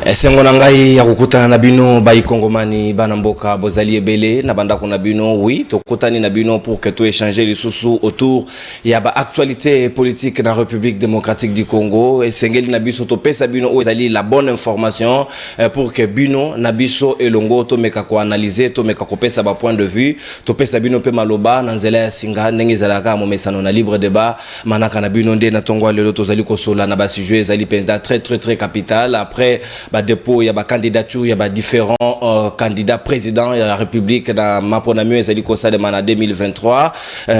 Esengo na ngai ya kokutana na bino bai kongomani bana mboka bozali ebele na banda na bino oui tokutani na bino pour que to échanger les sous autour ya ba actualité politique na République démocratique du Congo esengeli na biso to pesa bino ozali la bonne information pour que bino na biso elongo to meka ko analyser to meka ko pesa ba point de vue to pesa bino pe maloba na nzela ya singa ndenge zalaka mo mesano na libre débat manaka na bino nde na tongwa lelo tozali ko sola na ba sujet ezali penda très capital après ba dépôt ya ba candidature ya ba différents candidats présidents de la République na maponamio ezali ko sa de mana 2023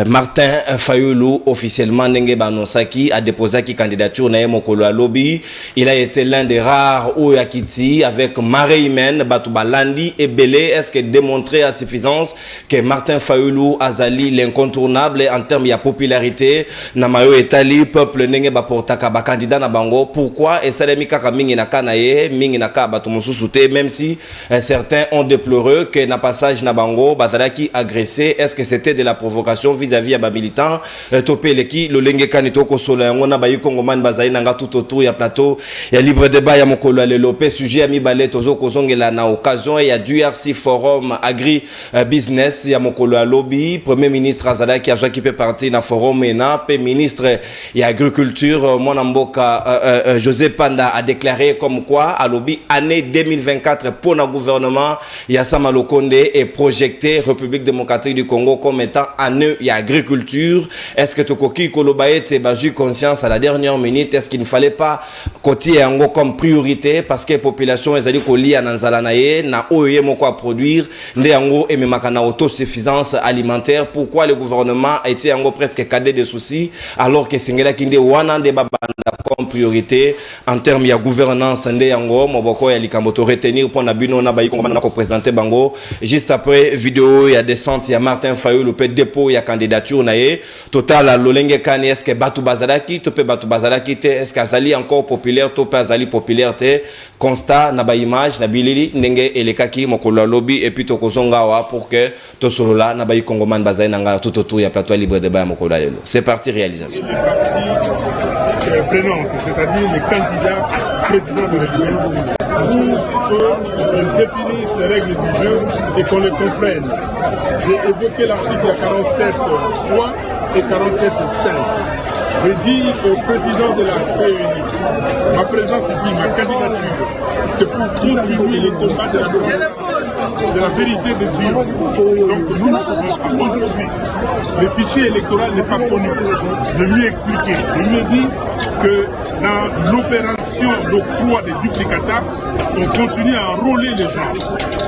Martin Fayulu officiellement ndenge ba nosaki a déposé qui candidature na mokolo a lobby. Il a été l'un des rares ou yakiti avec marée humaine batu balandi et belé est-ce que démontrer à suffisance que Martin Fayulu azali l'incontournable en termes de popularité na mayo etali peuple ndenge ba portaka ba candidat na bango pourquoi et salemi kaka mingi na kanaye mingi na ka batu mususu te même si certains ont déploré que na passage na bango batalaki agressé est-ce que c'était de la provocation vis-à-vis à ba militants topeleki lolenge kanito ko solo yango na bayi kongomani bazali nanga tout autour ya plateau ya libre débat ya mokolo lelo pe sujet ya mibale tozo kozongela na occasion ya DRC forum agri business ya mokolo ya lobby premier ministre azalaki aja qui fait partie na forum ena pe ministre ya agriculture mwana mboka José Panda a déclaré comme quoi à lobby année 2024 pour le gouvernement ya Sama Lokonde est projeté République démocratique du Congo comme étant année ya agriculture. Est-ce que Tokoki Kolobaete basu conscience à la dernière minute est-ce qu'il ne fallait pas côté yango comme priorité parce que population ezali ko lia na nzala na ye na oye moko à produire nde yango et même na autosuffisance alimentaire pourquoi le gouvernement a été yango presque cadet de soucis alors que singela kinde wana de babanda comme priorité en termes ya gouvernance nde yango moboko ya likambo to retenir pour na bino na bayi ko na ko présenter bango juste après vidéo ya descente ya Martin Fayulu pe dépôt ya candidature na ye total à lolenge kani est-ce que batu bazalaki to pe batu bazalaki te est-ce que azali encore populaire to pe azali populaire te constat na ba image na bilili ndenge elekaki mokolo lobby et puis to kozonga wa pour que to solola na bayi kongomani bazali na ngala tout autour ya plateau libre débat ya mokolo lelo c'est parti réalisation présente, c'est-à-dire les candidats présidents de la République, pour qu'ils définissent les règles du jeu et qu'on les comprenne. J'ai évoqué l'article 47.3 et 47.5. J'ai dit au président de la CENI, ma présence ici, ma candidature, c'est pour continuer les combats de la vérité des urnes. Donc nous ne savons pas aujourd'hui. Le fichier électoral n'est pas connu. Je lui ai expliqué, je lui ai dit que dans l'opération d'octroi des duplicata, on continue à enrôler les gens.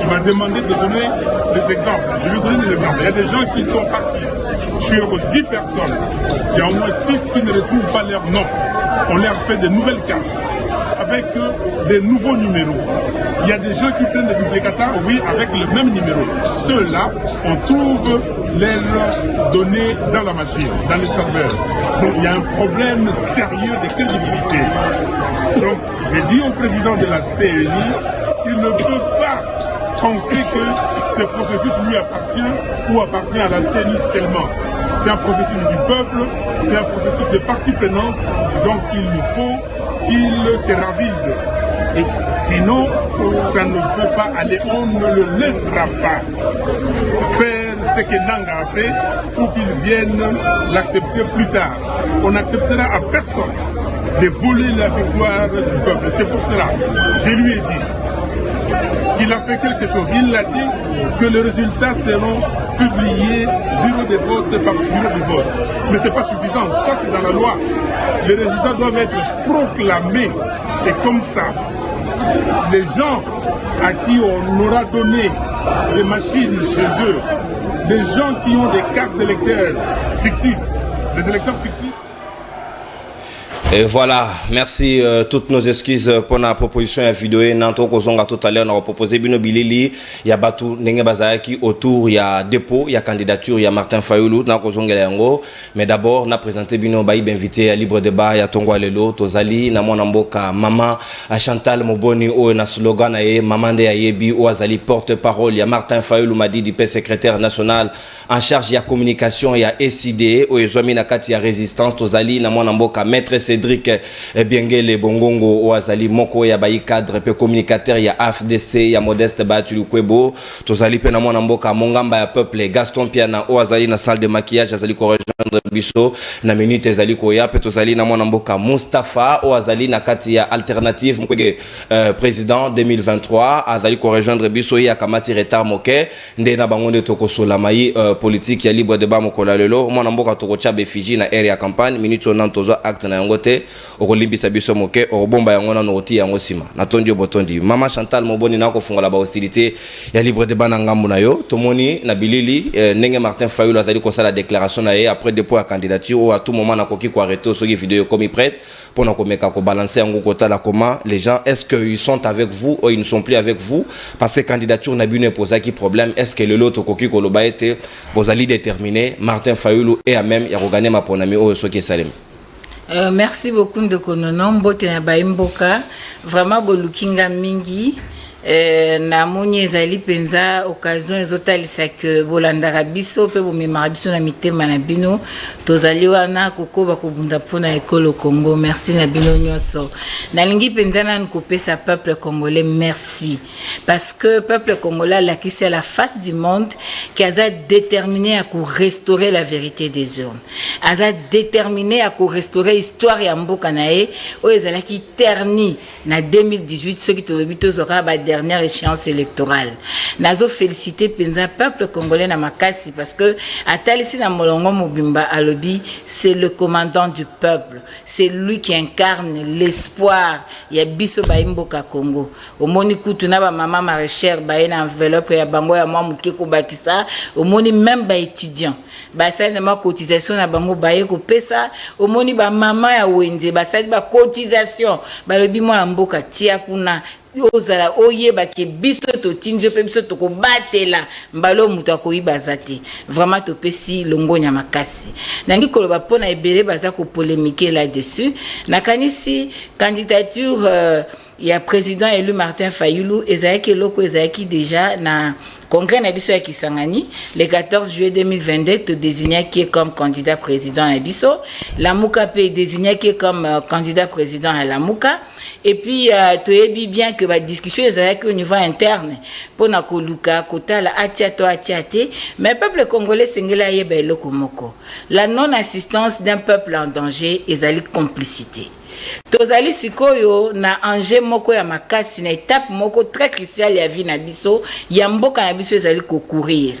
Il m'a demandé de donner des exemples. Je vais donner des exemples. Il y a des gens qui sont partis. Sur 10 personnes, il y a au moins 6 qui ne retrouvent pas leur nom. On leur fait de nouvelles cartes avec des nouveaux numéros. Il y a des gens qui prennent des duplicata, oui, avec le même numéro. Ceux-là, on trouve leurs données dans la machine, dans les serveurs. Donc il y a un problème sérieux de crédibilité. Donc j'ai dit au président de la CENI, il ne peut pas penser que ce processus lui appartient ou appartient à la CENI seulement. C'est un processus du peuple, c'est un processus de parties prenantes, donc il faut qu'il se ravise. Et sinon, ça ne peut pas aller, on ne le laissera pas faire ce que Nanga a fait ou qu'il vienne l'accepter plus tard. On n'acceptera à personne de voler la victoire du peuple. C'est pour cela, je lui ai dit qu'il a fait quelque chose. Il a dit que les résultats seront publiés bureau de vote par bureau de vote. Mais ce n'est pas suffisant, ça c'est dans la loi. Les résultats doivent être proclamés et comme ça, les gens à qui on aura donné des machines chez eux, des gens qui ont des cartes d'électeurs fictifs, des électeurs fictifs. Et voilà, merci toutes nos excuses pour la proposition et la vidéo. Nanto Kozonga tout à l'heure, on a proposé Bino Bilili, il y a Batu Nenge Bazaki autour, il y a dépôt, il y a candidature, il y a Martin Fayulu, na Kozonga Yango. Mais d'abord, on a présenté Bino Baïb invité à Libre Débat, il y a Tongo Alelo, Tozali, na Mboka, Maman, à Chantal Moboni, ou na slogan, Maman de Ayebi, ou Azali porte-parole, il y a Martin Fayulu, m'a dit, du secrétaire national en charge, il y a communication, il y a SID, ou Ezwami Nakati, il y a résistance, Tozali, na Mboka, maître CD. Cédric Biengele Bongongo Oazali Moko ya bayi cadre pe communicateur ya AFDC ya Modeste Batulu Kwebo tozali pe na mwana mboka mongamba ya peuple Gaston Piana Oazali na salle de maquillage azali ko rejoindre biso na minute ezali ko ya pe tozali na mwana mboka Mustafa Oazali na kati ya alternative mkwege président 2023 azali ko rejoindre biso ya kamati retard moke nde na bango nde tokosola mai politique ya libre débat mokola lelo mwana mboka tokocha befiji na area campagne minute on tozo acte na yango te okolimbisa biso moke obomba yango na noti yango sima natondi botondi mama Chantal Moboni na ko fungola ba hostilité ya libre débat na ngambu na yo tomoni na bilili ndenge Martin Fayulu azali ko sala déclaration na ye après dépôt ya candidature ou à tout moment na koki ko arrêter so vidéo comme prête pour na komeka ko balancer yango kota la comment les gens est-ce que ils sont avec vous ou ils ne sont plus avec vous parce que candidature na bune posa qui problème est-ce que le lot koki ko loba été bozali déterminé Martin Fayulu et à même ya regagner ma ponami o so ki salem. Merci beaucoup de konono mbote na baimboka vraiment bolukinga mingi na moni ezali penza occasion ezotalisa que bolandaka biso pe bomemaka biso na mitema na bino tozali wana kokoba kobunda mpona ekolo Congo merci na bino nyonso nalingi penza nani kopesa peuple congolais merci parce que peuple congolais alakisi à la face du monde qui aza déterminé à restaurer la vérité des urnes aza déterminé à restaurer histoire ya mboka na ye oyo ezalaki terni na 2018 ceux qui tolobi tozoka ba dernière échéance électorale. Nazo féliciter penza peuple congolais na makasi parce que atalisi na molongo mobimba alobi c'est le commandant du peuple, c'est lui qui incarne l'espoir ya biso baimboka Congo. Omoni kutu na ba mama maraîchère ba na enveloppe ya bango ya mwa muke ko bakisa, omoni même ba étudiant. Ba sali na cotisation na bango ba ye ko pesa, omoni ba mama ya wende ba sali ba cotisation, ba lobi mwa mboka tia kuna ozala oyeba ke biso to tinzo pe biso to ko batela mbalo mutu akoyiba zate vraiment to pesi longonya makasi nangi koloba pona ebele baza ko polémiquer là-dessus nakanisi candidature ya président élu Martin Fayulu ezaki loko ezaki déjà na congrès na biso ya Kisangani le 14 juillet 2022 to désigné qui est comme candidat président à biso la Muka pe désigné qui est comme candidat président à la Muka et puis tu es bien que la discussion est au niveau interne pour na koluka kotala atiato atiate mais peuple congolais sengela yeba eloko moko la non assistance d'un peuple en danger ezali complicité tozali sikoyo na enjeu moko ya makasi na étape moko très cruciale ya vie na biso ya mboka na biso ezali courir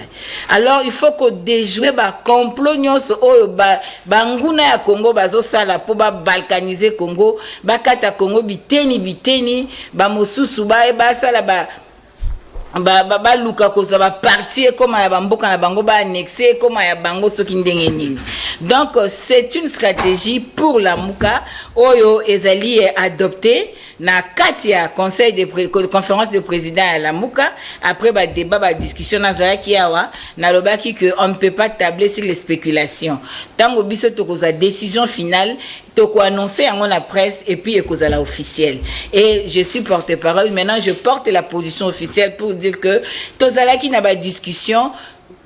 alors il faut que déjouer ba complot nyonso oyo banguna ya Congo bazosala po ba balkaniser Congo bakata Congo biteni ba mosusu ba sala ba luka koza ba parti comme ya bamboka na bango ba annexer comme ya bango soki ndenge nini donc c'est une stratégie pour la Muka oyo ezali adopté na katia conseil de conférence de président à la Muka après ba débat ba discussion na zalaki yawa na lobaki que on ne peut pas tabler sur les spéculations tango biso to koza décision finale to ko annoncer en la presse et puis ekozala officiel et je suis porte-parole maintenant je porte la position officielle pour dire que tozalaki na ba discussion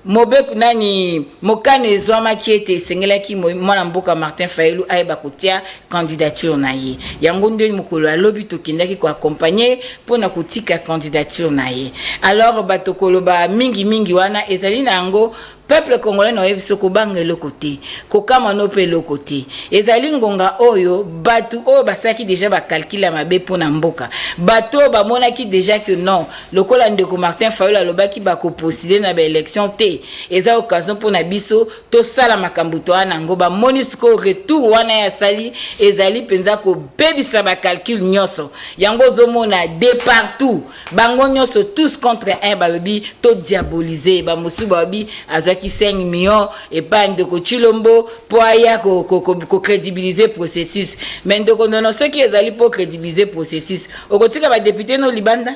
Mobek nani mokane zoma ki ete sengela ki mwana mboka Martin Fayulu ayeba kotia candidature na ye yango nde mukolo alobi tokendaki ko accompagner pona kotika candidature na ye alors batokolo ba mingi wana ezali na yango peuple congolais no yebiso ko bangelo côté ko kama no pe le côté ezali ngonga oyo batu o basaki déjà ba calculer mabe pona mboka bato ba monaki déjà que non lokola ndeko Martin Fayulu alobaki ba ko postuler na ba élection te eza occasion pona biso to sala makambo to ana ngo ba monisco retour wana ya sali ezali penza ko bebisa ba calcul nyonso yango zomona de partout bango nyonso tous contre un balobi to diaboliser ba musuba bi azaki 5 millions et pas de Chilombo pour aya ko crédibiliser processus mais ndeko non ceux qui ezali pour crédibiliser processus okotika ba député no libanda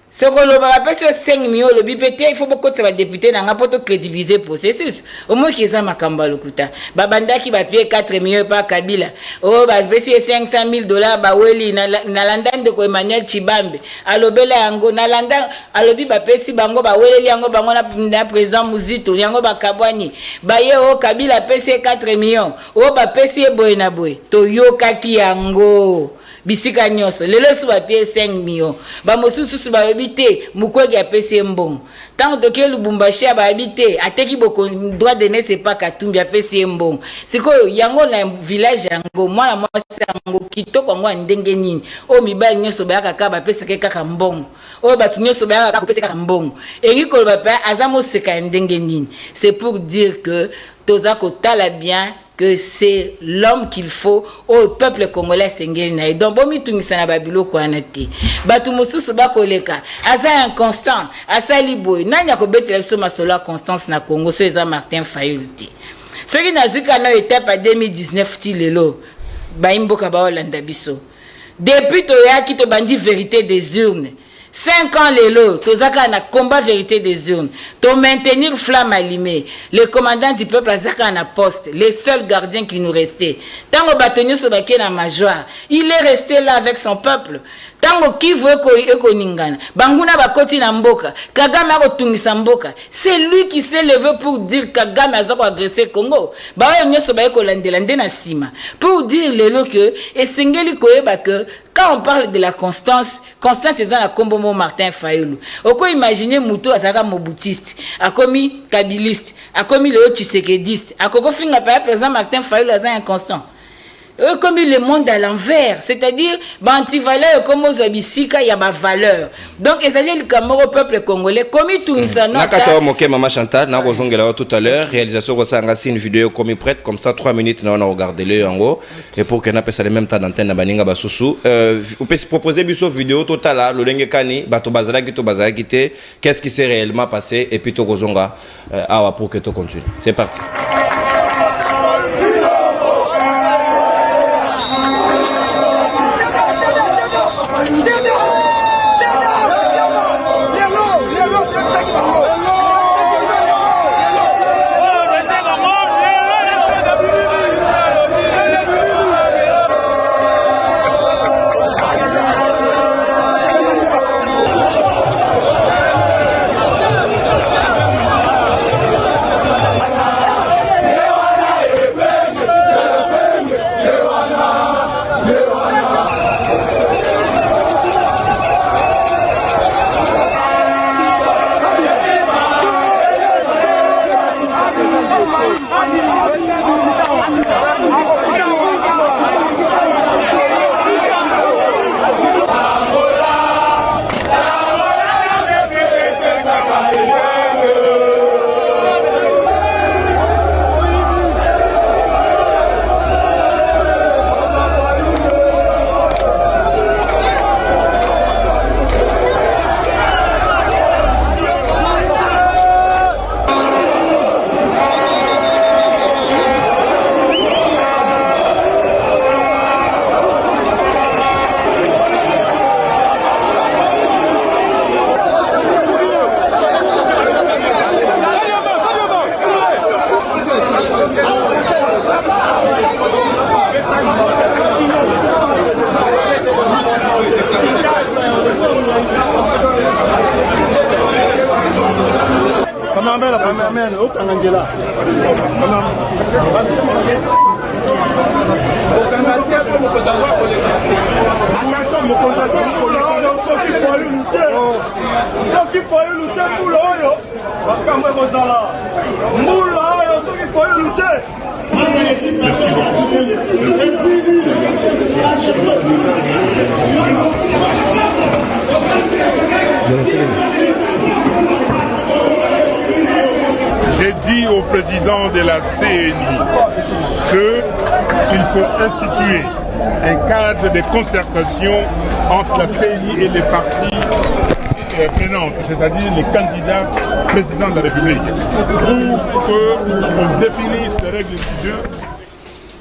Ce que l'on va appeler 5 millions, le BPT, il faut beaucoup de députés dans n'importe crédibiliser processus. Au moins qu'ils aient ma kamba le kuta. Babanda qui va payer 4 millions par Kabila. Oh, bah, c'est 500 000 $, bah, oui, nalandan de Emmanuel Chibambe. Alobela yango, nalandan, alobi, bah, pesi bango, bah, oui, yango, bah, na président Mouzito, yango, bah, Kabwani. Bah, ye, oh, Kabila pesi 4 millions. Oh, bah, pesi boy na boy. Toyo kaki yango. Bisika nyonso lelo su ba pie 5 millions ba mosusu ba habité mukwege ya pese mbongo tant que Lubumbashi ba habité ateki boko droit de ne c'est pas Katumbi ya pese mbongo siko yango na village yango mwana mwasi yango kitoko ngo ndenge nini o mibali nyonso ba kaka ba pese kaka mbongo o batu nyonso ba kaka pese kaka mbongo eriko ba pa azamo seka ndenge nini c'est pour dire que tozako tala bien que c'est l'homme qu'il faut au peuple congolais sengeli donc bomi tungisa na babilo ko anati batu mosusu bakoleka aza inconstant asali boy nani akobetela biso masolo constance na Congo so eza Martin Fayulu te soki nazuka na étape à 2019 ti lelo baimboka ba Holanda biso depuis toyaki to bandi vérité des urnes 5 ans lelo tozaka na combat vérité des urnes to maintenir flamme allumée le commandant du peuple azaka na poste les seuls gardiens qui nous restaient tango batonyo sobake na major il est resté là avec son peuple tango kivu eko ningana banguna bakoti na mboka Kagame akotungisa mboka c'est lui qui s'est levé pour dire Kagame azako agresser Congo ba nyoso ba eko landela ndena sima pour dire lelo que esengeli koyeba que quand on parle de la Constance c'est dans la Kombomo Martin Fayulu. Oko imaginer Muto azaka mobutiste, akomi kabiliste, akomi le tshisekediste, akoko finga par exemple Martin Fayulu azaka inconstant. Comme le monde à l'envers, c'est-à-dire anti-valeur comme aux abisika il y a ma valeur. Donc ezali le Camaro peuple congolais comme tout ça non. Nakata moke mama Chantal na kozongela tout à l'heure réalisation ko sanga une vidéo comme prête comme ça 3 minutes na on a regardé le yango et pour que na pesa le même temps d'antenne na baninga basusu on peut se proposer biso vidéo totala lo lenge kani bato bazala ki te qu'est-ce qui s'est réellement passé et puis to kozonga awa pour que to continue. C'est parti. J'ai dit au président de la CENI qu'il faut instituer un cadre de concertation entre la CENI et les partis prenantes, c'est-à-dire les candidats présidents de la République, pour qu'on définisse les règles du jeu.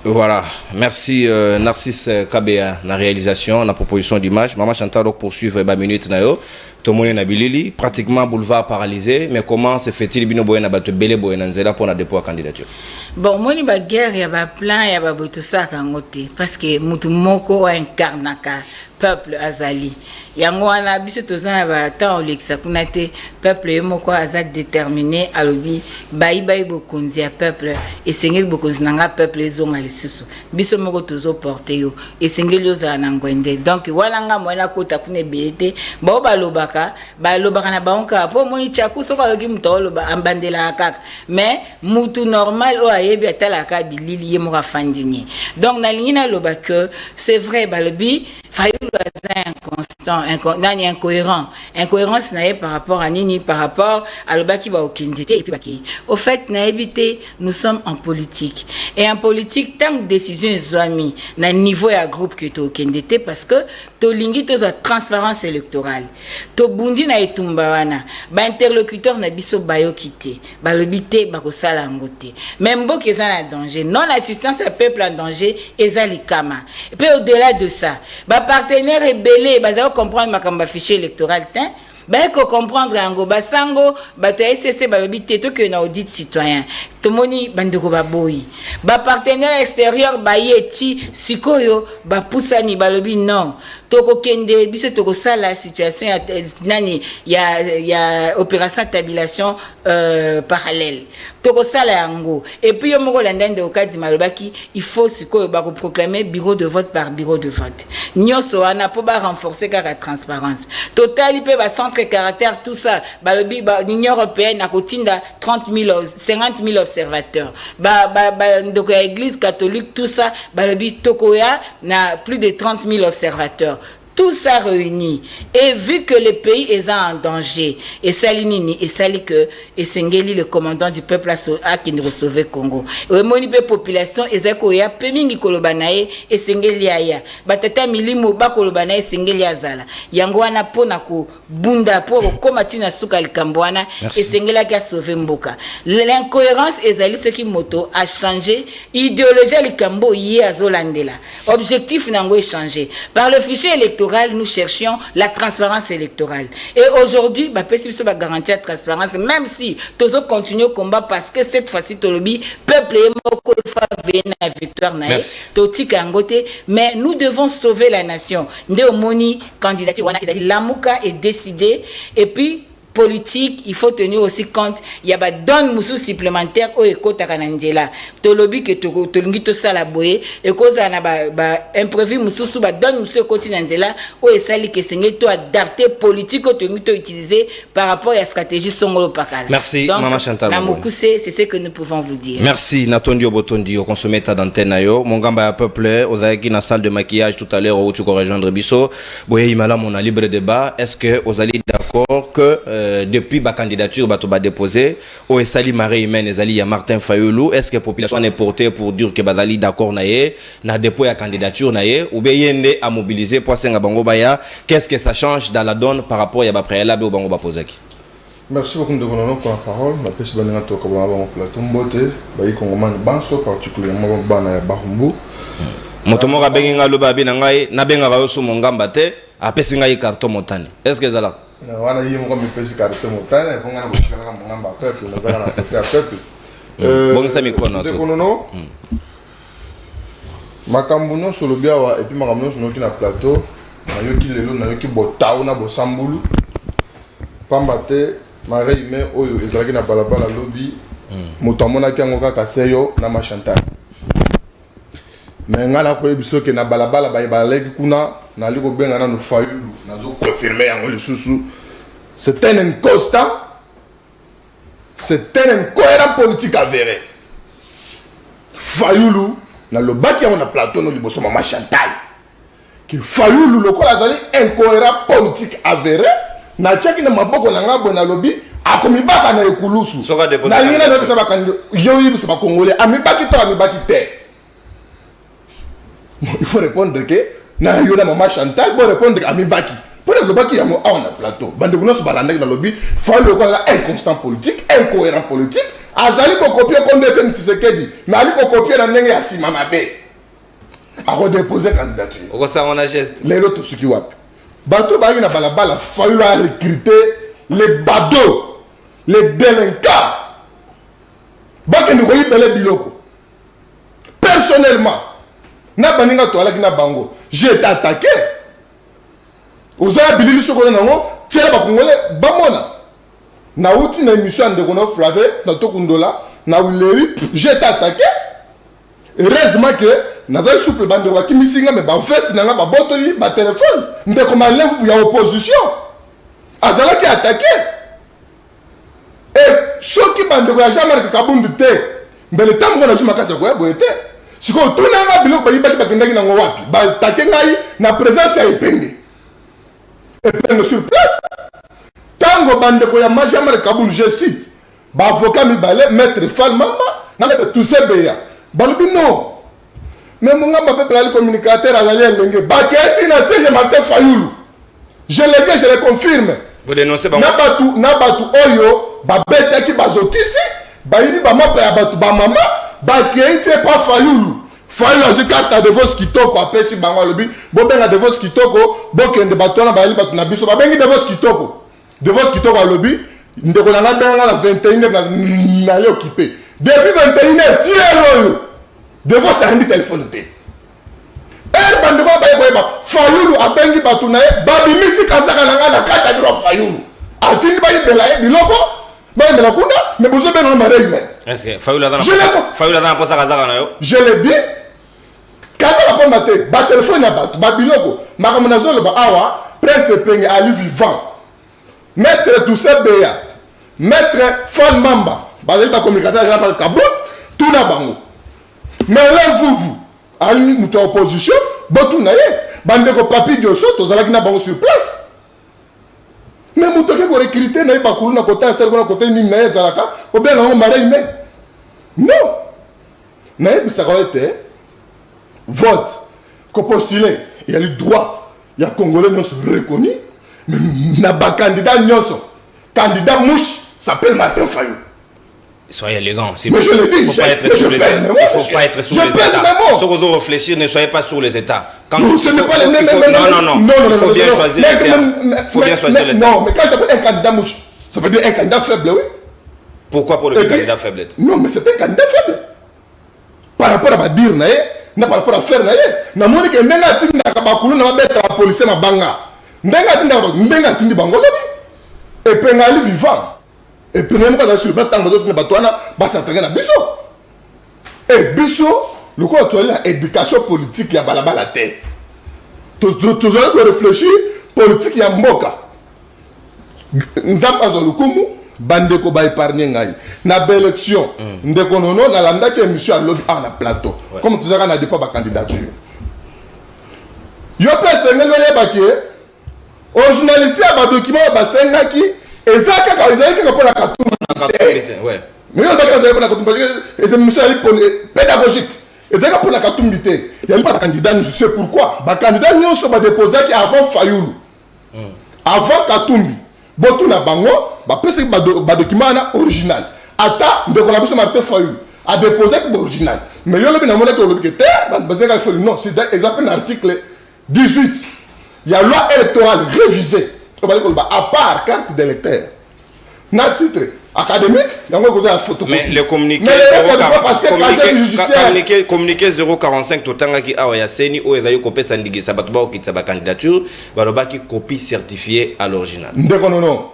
Voilà, merci Narcisse Kabea, la réalisation, la proposition d'image. Maman Chantal donc poursuivre ma minute nayo. Tout le monde na bilili, pratiquement boulevard paralysé. Mais comment se fait-il bino boyena bato belé boyena nzela pour na dépôt à candidature? Bon, moi ni ba guerre ya ba plan ya ba boto ça kangote parce que mutu moko incarnaka peuple azali. Yango wana biso tozana ba temps olekisa kuna te peuple yemoko azat déterminé alobi bayi bokonzi ya peuple esengeli bokonzi nanga peuple ezonga lisusu biso moko tozo porter yo esengeli oza na ngwende donc wala nga mwana kota kuna belete ba balobaka na baonka po moi chaku soko aloki mutolo ba ambandela kaka mais mutu normal o ayebi atala ka bilili yemoko fandinye donc na lingina loba que c'est vrai balobi Fayulu est inconstant, incohérence naïe par rapport à Nini, par rapport à l'obaki ba okindité et puis baki. Au fait, naïbité, nous sommes en politique. Et en politique, tant que décision est zoami, na niveau et à groupe que to okindité parce que to lingi to za transparence électorale. To bundi na etumbawana, ba interlocuteur na biso bayo kité, ba lobité ba ko sala ngote. Même bo keza na danger, non assistance à peuple en danger, ezali kama. Et puis au-delà de ça, ba partenaire rebelle bazao comprendre makamba fichier électoral tin ba ko comprendre yango basango bato SCC balobi teto que na audit citoyen tomoni bandeko baboyi ba partenaire extérieur ba yeti sikoyo ba pusani balobi non toko kende biso toko sala situation ya nani ya opération tabulation parallèle toko sala yango et puis yo moko landande au cas di malobaki il faut sikoyo ba ko proclamer bureau de vote par bureau de vote nyoso wana po ba renforcer la transparence total pe ba centre caractère tout ça balobi ba l'Union européenne a kotinda 50 000 observateurs ndoko ya église catholique tout ça balobi tokoya na plus de 30 000 observateurs. Tout ça réuni et vu que le pays est en danger et Salinini et Sali que et Sengeli le commandant du peuple a qui nous recevait Congo et moni pe population ezako ya pemingi kolobanae et Sengeli aya batata milimo ba kolobanae Sengeli azala yango wana pona ko bunda pour komatina suka likambwana et Sengeli a sauvé mboka l'incohérence ezali ce qui moto a changé idéologie likambo yé azolandela objectif nango est changé par le fichier électoral. Nous cherchions la transparence électorale. Et aujourd'hui, bah, possible va garantir la transparence, même si tous autres continuent au combat parce que cette fois-ci, Tolobi, peuple est mort, la victoire, mais nous devons sauver la nation. Ndéomoni, candidature, Lamouka est décidé, et puis, politique, il faut tenir aussi compte, il y a des donnes moussous supplémentaires au éco takanandela. Tolobi que tolungi to salaboye, et cause na imprévu moussous sous donne moussou continandela, au esali que sengé to adapté politique au tolungi to utiliser par rapport à la stratégie songolo pakala. Merci, donc, Maman Chantal. c'est ce que nous pouvons vous dire. Merci, Natondio Botondi, au consommé ta d'antenne ayo. Mon gamba à peuple, aux aïki na salle de maquillage tout à l'heure où tu peux rejoindre Bisso. Boye Imala, on a libre débat. Est-ce que vous allez d'accord que depuis la candidature bato ba déposé au Sali Marie Humaine Ezali ya Martin Fayulu, est-ce que la population est portée pour dire que bazali d'accord naé na dépôt la candidature naé ou bien yende à mobiliser pour senga bango baya, qu'est-ce que ça change dans la donne par rapport à ba préalable au bango ba posaki? Merci beaucoup de donner pour la parole. Ma peste banana to ko ba plateau mbote ba yi kongoman banso particulièrement bana ya Bahumbu. Moto mo ka benga loba bi na ngai na benga ba yo su mongamba te apesi ngai carton motane. Est-ce que ça wana yimo kwa mipesi carte motane ponga na bochika kama ngamba peuple na zana na côté à peuple bongisa mikono to konono makambuno solo biawa et puis makambuno solo ki na plateau na yoki lelo na yoki botao na bosambulu pambate Marie Humaine oyo ezalaki na balabala lobby motamona ki yango kaka seyo na Machantal mais ngala ko ebiso ke na balabala ba ibaleki kuna na liko benga na no Fayulu nazo confirmer yango le susu c'est un inconstant, c'est un incohérent politique avéré. Fayulu na le baki on a plateau no liboso Maman Chantal que Fayulu lokola azali incohérent politique avéré na tchaki na maboko na ngabo na lobby akomibaka na ekulusu na yina na bisa bakandi yo yibisa ba congolais amibaki to amibaki te. Il faut répondre que na yona Maman Chantal pour répondre à Mibaki. Pour le Baki on a plateau. Bande nous balanda dans lobby, faut le quoi inconstant politique, incohérent politique, azali ko copier comme Etienne Tshisekedi mais ali ko copier na ndenge ya sima mabe a redéposer candidature oko ça on a geste lelo to suki wapi bato ba na balabala fallu recruter les badauds les délinquants bake ni koyi bele biloko personnellement na baninga to alaki na bango j'ai été attaqué ozala bilili soko nango tiela ba congolais bamona na uti na émission de Kono Flavé na Tokundola na Wileri j'ai été attaqué heureusement que nazali souple bande wa kimisinga me ba veste na ba botoli ba téléphone ndeko malevu ya opposition azala ki attaqué et soki bande ya Jean-Marc Kabundu te mbele tambo na juma kasa ko boyete siko tuna nga biloko ba yibaki bakendaki na wapi ba attaqué ngai na présence ya Epenge sur place. Tango bandeko ya Jean-Marc Kabundu, je cite, ba avocat mibale, maître Fall Mamba, na maître Toussaint Beya. Balobi non. Mais mon gars m'appelle le communicateur à l'allié Lengue. Baketi na Serge Martin Fayoulou. Je le dis, je le confirme. Vous dénoncez pas. Nabatu oyo, ba beta ki bazokisi, ba yini ba mapa ya batu ba mama, ba kenti pas Fayoulou. Fayoulou a carte de vos kitoko apesi bango lobi, bo benga de vos kitoko, bo kende batu na ba yili batu na biso, ba bengi de vos kitoko. De vos kitoko lobi, ndeko na benga na 21h na le occupé. Depuis 21h, tiens de vos sandi téléphone te. Er bandeko ba yeba, Fayoulou a bengi batu na e, ba bimisi kasaka na kata biro Fayoulou. Atini ba yibela e biloko, ba yibela kuna, mais bozo benga ma règle. Est-ce que Fayoulou a dans pour ça kasaka na yo? Je le dis. Kaza ba pomate, ba téléphone na batu, ba biloko, makamunazo le ba awa, Prince Epenge ali vivant. Maître Toussaint Beya, maître Fall Mamba, basé par communicateur Jean-Marc Kabundu, tout na bango. Mais là vous, ali nous opposition, botou na ye, bandeko papi Diosso, tozalaki na bango sur place. Mais mutoke ko recruter na ba kulu na côté externe na côté ni na zalaka, o bien na maré mais non. Na ye bisa ko été vote ko postuler, il y a le droit, il y a congolais non reconnu. Na ba candidat nyonso candidat mouche s'appelle Martin Fayou. Soyez élégant. Mais je le dis, il faut pas être sur les États. Il faut pas être sur les États. Si vous devez réfléchir, ne soyez pas sur les États. Non, ce n'est pas les mêmes. Non. Il faut bien choisir les termes. Il faut bien choisir les termes. Non, mais quand j'appelle un candidat mouche, ça veut dire un candidat faible, oui. Pourquoi pour le candidat faible? Non, mais c'est un candidat faible. Par rapport à ma dire, par rapport à faire, na moni que nenga tindi na kabakulu na beta la police ma banga. Ndenga tindi bango lobi et pengali vivant et pengali ka sur batanga d'autres batwana basatanga na biso et biso le quoi toi la éducation politique ya balabala te toujours réfléchir politique ya mboka nzamba zo lukumu bandeko ba épargner ngai na élection ndeko nono na landa ki émission à lobby na plateau comme tout ça na débat ba candidature yo pesa ngelo ya bakie originalité à ma document basengaki ezaka ka ezaki ka pona katumbi ouais mais on va quand pona katumbi et c'est monsieur pédagogique ezaka pona katumbi te il y a pas candidat je sais pourquoi ba candidat nyonso ba déposer qui avant Fayoulou avant Katumbi botu na bango ba pesi ba document na original ata ndeko na biso Martin Fayoulou a déposé qui original mais yo lobi na mona ko lobi que te ba besoin ka non c'est exemple l'article 18. Il y a loi électorale révisée. À part carte d'électeur. Na titre académique, il y a une photo. Mais le communiqué. Communiqué 045 totanga ki awa ya seni o ezali kopé sandigi sabatuba o kitaba candidature, baloba ki copie certifiée à l'original. Non.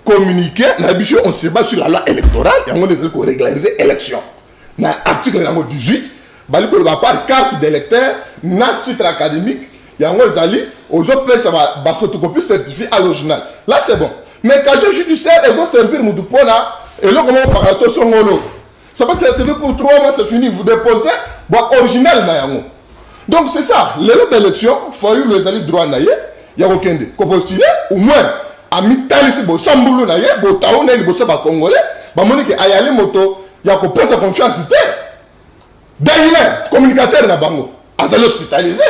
Communiqué, na bicho on se base sur la loi électorale, il y a une ko régulariser élection. Na article 18, baliko à part carte d'électeur, na titre académique. Il y a un zali, aux autres places, ça va photocopie certifiée à l'original. Là, c'est bon. Mais quand je judiciaire, ils ont servi mon dupona, et là, comment on parle de son molo. Ça va servir pour 3 mois, c'est fini. Vous déposez, bon, original, donc, c'est ça. Les élections, il faut que les alliés droit naïe, il y a aucun dé. Qu'on postule, au moins, à mi-temps, ici, bon, sans boulot naïe, bon, taon, naïe, bon, ça va congolais, bah, monique, ayale moto, il y a qu'on pèse sa confiance, d'ailleurs, communicateur, na bango, azali hospitalisé.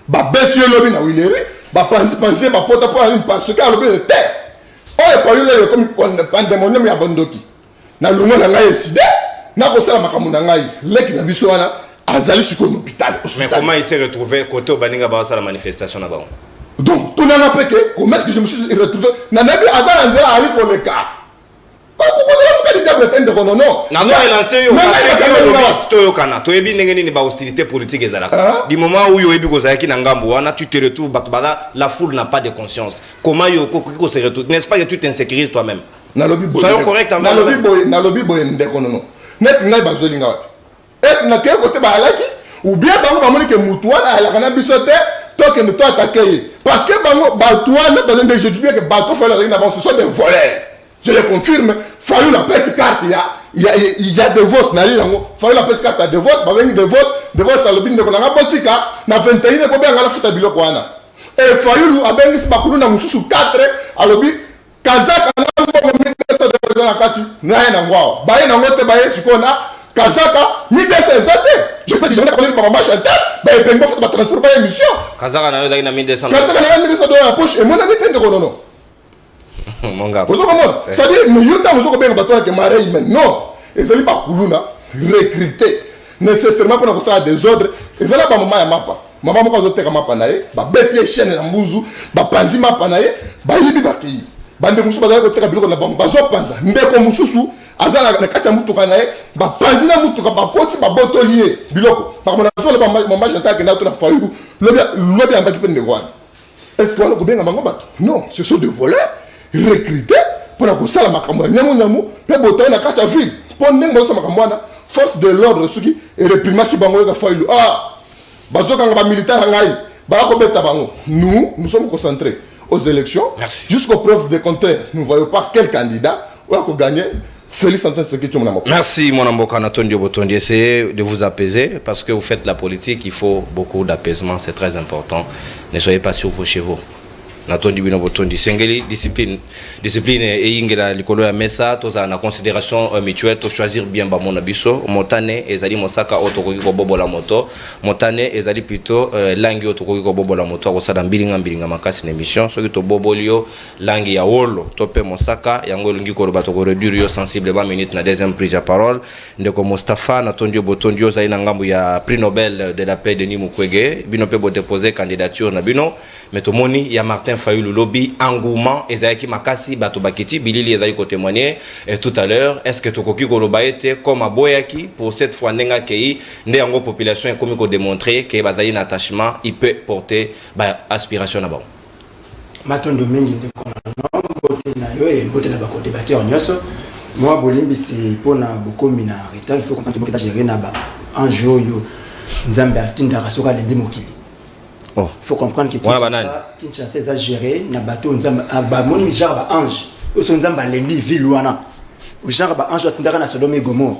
Ba beti lobi na wileri ba penser ba pota pour aller parce que lobi de terre oh et pas yo comme pandemonium ya bondoki na longo na ngai décidé na kosala makambo na ngai leki na biso wana azali siko na hôpital. Mais comment il s'est retrouvé côté Baninga Basa la manifestation là-bas? Donc tout n'a pas que comment est-ce que je me suis retrouvé na nabi azala nzela ali ko le cas. Ko ko le diable tende ko non. Na non il lancé yo parce que yo kana to ebi ndenge ni ba hostilité politique ezalaka. Du moment où yo ebi ko zaki na ngambo wana tu te retrouves batubada la foule n'a pas de conscience. Comment yo ko se retrouve? N'est-ce pas que tu t'insécurises toi-même? Soyons corrects na lobby boy ndeko non. Net ngai bazolinga. Est-ce na quel côté ba alaki ou bien bango ba moni ke mutuana ala kana bisote to que ne to attaquer parce que bango batuana dans le je dis bien que bateau fait la ce sont des voleurs. Je le confirme, fallu la peste carte il y a de vos na yango, fallu la peste carte de vos, ba vengi de vos salobine de konanga botika na 21 ko bien ngala futa biloko wana. Et fallu abengi bakulu na mususu 4 alobi kazaka na mbongo ministre de président kati na na ngwao. Baye na ngote baye sikona kazaka ni dese zate. Je sais déjà qu'on est pas mal chanter, bah il peut pas transport pas émission. Kazaka na yo na 1200. Kazaka na 1200 dollars à poche et mon ami tende ko non. Mon gars. Vous comprenez? C'est-à-dire nous yuta nous ko bien bateau que maré mais non. Et ça li pas kuluna recruter nécessairement pour nous ça des ordres. Et ça là ba maman ya mapa. Maman moko azoteka mapa na ye, ba beti chaîne na mbuzu, ba panzi mapa na ye, ba yibi ba ki. Bande mususu bazali koteka biloko na bango bazo panza. Ndeko mususu azala na kacha mutuka na ye, ba panzi na mutuka ba koti ba botolier biloko. Par mon azo le maman j'entends que na to na fayu. Lobi amba kipende kwana. Est-ce que on ko benga bango bato? Non, ce sont des voleurs recrutés pour na kosala makambo nyamu pe boto na kacha ville. Pour ndenge bazo makambo wana force de l'ordre suki et réprimand ki bango ka fayu. Ah, bazo kanga ba militaire ngai. Ba ko beta bango. Nous sommes concentrés aux élections. Jusqu'aux preuves de contraire, nous ne voyons pas quel candidat va gagner. Félix Antoine Sekiti Monamboka. Merci mon Amboka Natondio Botondi. Essayez de vous apaiser parce que vous faites la politique. Il faut beaucoup d'apaisement. C'est très important. Ne soyez pas sur vos chevaux. Natondi Bino Botondi. Sengeli, discipline et ingela likolo ya mesa. Toza na considération mutuelle. To choisir bien ba mon abisso. Motane ezali mosaka otokoki ko bobo la moto. Motane ezali plutôt langi otokoki ko bobo la moto. Akosala mbilinga makasi na émission. Soki to bobolio langi ya wolo. Tope mosaka yango lungi ko bato ko réduire yo sensiblement minute na deuxième prise de parole. Ndeko Mustafa Natondio Botondi ozali na ngambu ya prix Nobel de la paix Denis Mukwege. Bino pe bo déposer candidature na bino. Metomoni ya Martin Fayulu lobby engouement ezaki makasi bato bakiti bilili ezali ko témoigner tout à l'heure. Est-ce que tokoki ko lobaete comme aboyaki pour cette fois ndenga kei nde yango population est comme ko démontrer que bazali un attachement il peut porter aspiration na ba Matondo mingi ndeko na bote na yo et bote na ba ko débatteur nyonso moi bolimbi c'est pour na bokomi na retard il faut comprendre que ça gérer na ba enjeu yo nzambe atinda rasoka lendi mokili. Il faut comprendre que Kinshasa est géré na bateau nzamba ba moni genre ba ange au son nzamba lendi ville wana genre ba ange atindaka na Sodome et Gomorrhe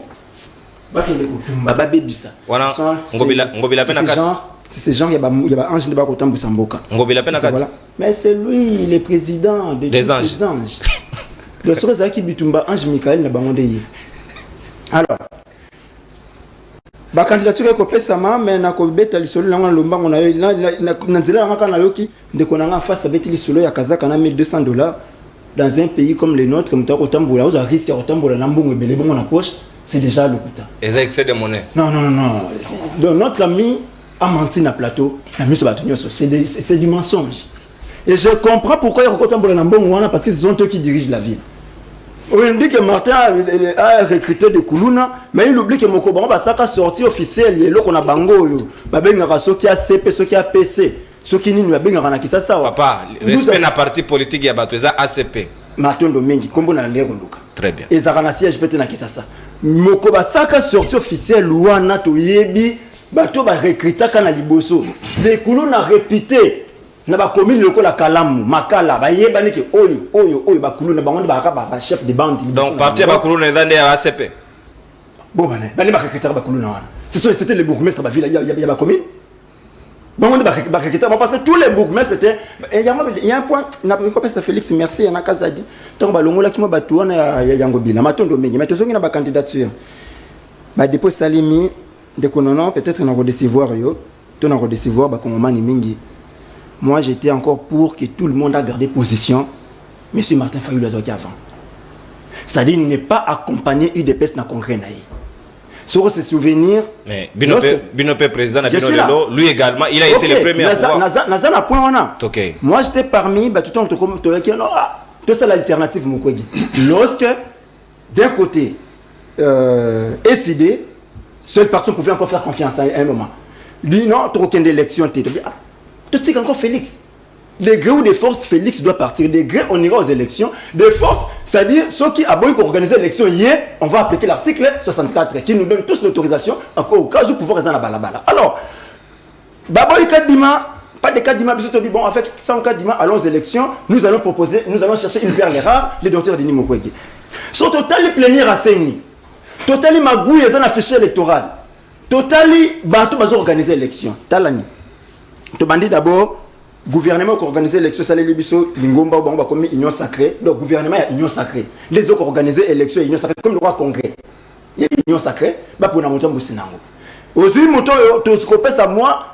bakende kutumba ba bebisa wana ngobila pena kati c'est genre il y a ba ange de ba kotambusa mboka ngobila pena kati mais c'est lui le président des anges le sort ça qui bitumba ange Michael na bango ndeye alors ba candidature ko pesama mais na ko beta lisolo na ngana lombango na yo na nzela ngaka na yoki ndeko na nga face beti lisolo ya kazaka na $1200 dans un pays comme le nôtre mutako kotambola oza risque ya kotambola na mbongo ebele bongo na poche c'est déjà le kuta et excès de monnaie non donc notre ami a menti na plateau na miso batunyoso c'est du mensonge et je comprends pourquoi il kotambola na mbongo wana parce que ce sont eux qui dirigent la ville. On dit que Martin a recruté de Kuluna, mais il oublie que Mokobango va sortir officiel. Il y a l'eau qu'on a bango. Babenga ceux qui a CP, ceux qui a PC, ceux qui n'y babenga ranakisa ça. Papa, respect na parti politique ya bato eza ACP. Martin Domingue, kombo na lero luka. Très bien. Et zarana siège peut na kisa ça. Mokoba saka sortir officiel wana to yebi bato ba recruter kana liboso. De Kuluna répété. Na ba commune loko la kalamu makala ba yebani ke oyo ba kuluna bango ba chef de bande donc parti ba kuluna ndande ya ACP bon bane ba recruteur ba kuluna wana c'était le bourgmestre ba ville il y a ba commune bango ba recruteur parce que tous les bourgmestres c'était il y a un point na ko pesa Félix merci na kazadi donc ba longola kimo ba tuana ya yango bila matondo mengi mais tozongi na ba candidature ba dépôt salimi de konono peut-être na redécevoir yo to na redécevoir ba komomani mingi. Moi, j'étais encore pour que tout le monde a gardé position. Monsieur Martin Fayulu Azoki avant. C'est-à-dire il n'est pas accompagné UDPS dans le congrès. Sur ce souvenir. Mais Binopé président, lui également, il a été le premier à pouvoir. Point moi j'étais parmi, tout le temps, tout ça l'alternative Mukwege. Lorsque, d'un côté, SID, seule personne pouvait encore faire confiance à un moment. Lui, non, tu n'as aucune élection. Tu sais qu'encore Félix. Des grés ou des forces, Félix doit partir. Des grés, on ira aux élections. Des forces, c'est-à-dire ceux qui ont organisé l'élection hier, on va appliquer l'article 64 qui nous donne tous l'autorisation au cas où pouvoir rester dans la balabala. Alors, Baboy Kadima, pas de Kadima, bon, avec 100 Kadima, allons aux élections, nous allons chercher une perle rare, les docteurs de Nimokwege. Sur total, les plénières à Seini, total, les magouilles, ils ont un fichier électoral. Total, bateau, ils ont organisé l'élection. Talani. Tu bandit d'abord. Gouvernement qui organise l'élection, ça les libiso, l'ingomba ou bamba comme union sacrée. Donc gouvernement il y a union sacrée. Les autres organisent l'élection union sacrée comme le roi congrès. Il y a union sacrée. Bah pour na monter mbusinango. Aujourd'hui moto to scopé à moi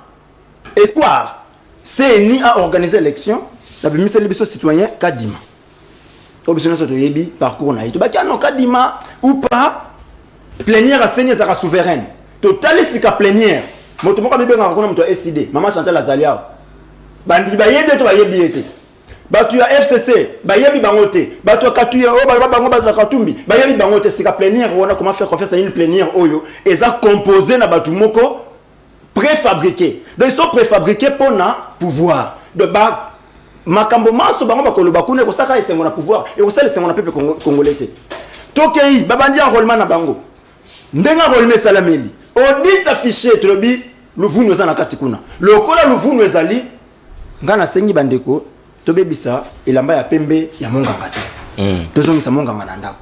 espoir. C'est ni à organiser l'élection. La ministre libiso citoyen Kadima. Obisona soto yebi parcours na ito. Bah non Kadima ou pas plénière à saigner ça souveraine. Total c'est ka plénière. Moto moko bébé ngakona moto SID. Maman Chantal Azalia. Bandi bayede to bayebi ete batu ya FCC bayebi bangote batu ya katuya o ba bango ba katumbi bayebi bangote sika plénière on a comment faire confiance à une plénière oyo et ça composé na batu moko préfabriqué donc ils sont préfabriqués pour na pouvoir de ba makambo maso bango ba koloba kuna ko saka esengo na pouvoir et ko sala esengo na peuple congolais te tokei babandi enrôlement na bango ndenga enrôlement salameli audit affiché to lobi luvuno za na katikuna lokola luvuno ezali ngana sengi bandeko tobebisa elamba ya pembe ya monganga te tozongisa monganga na ndako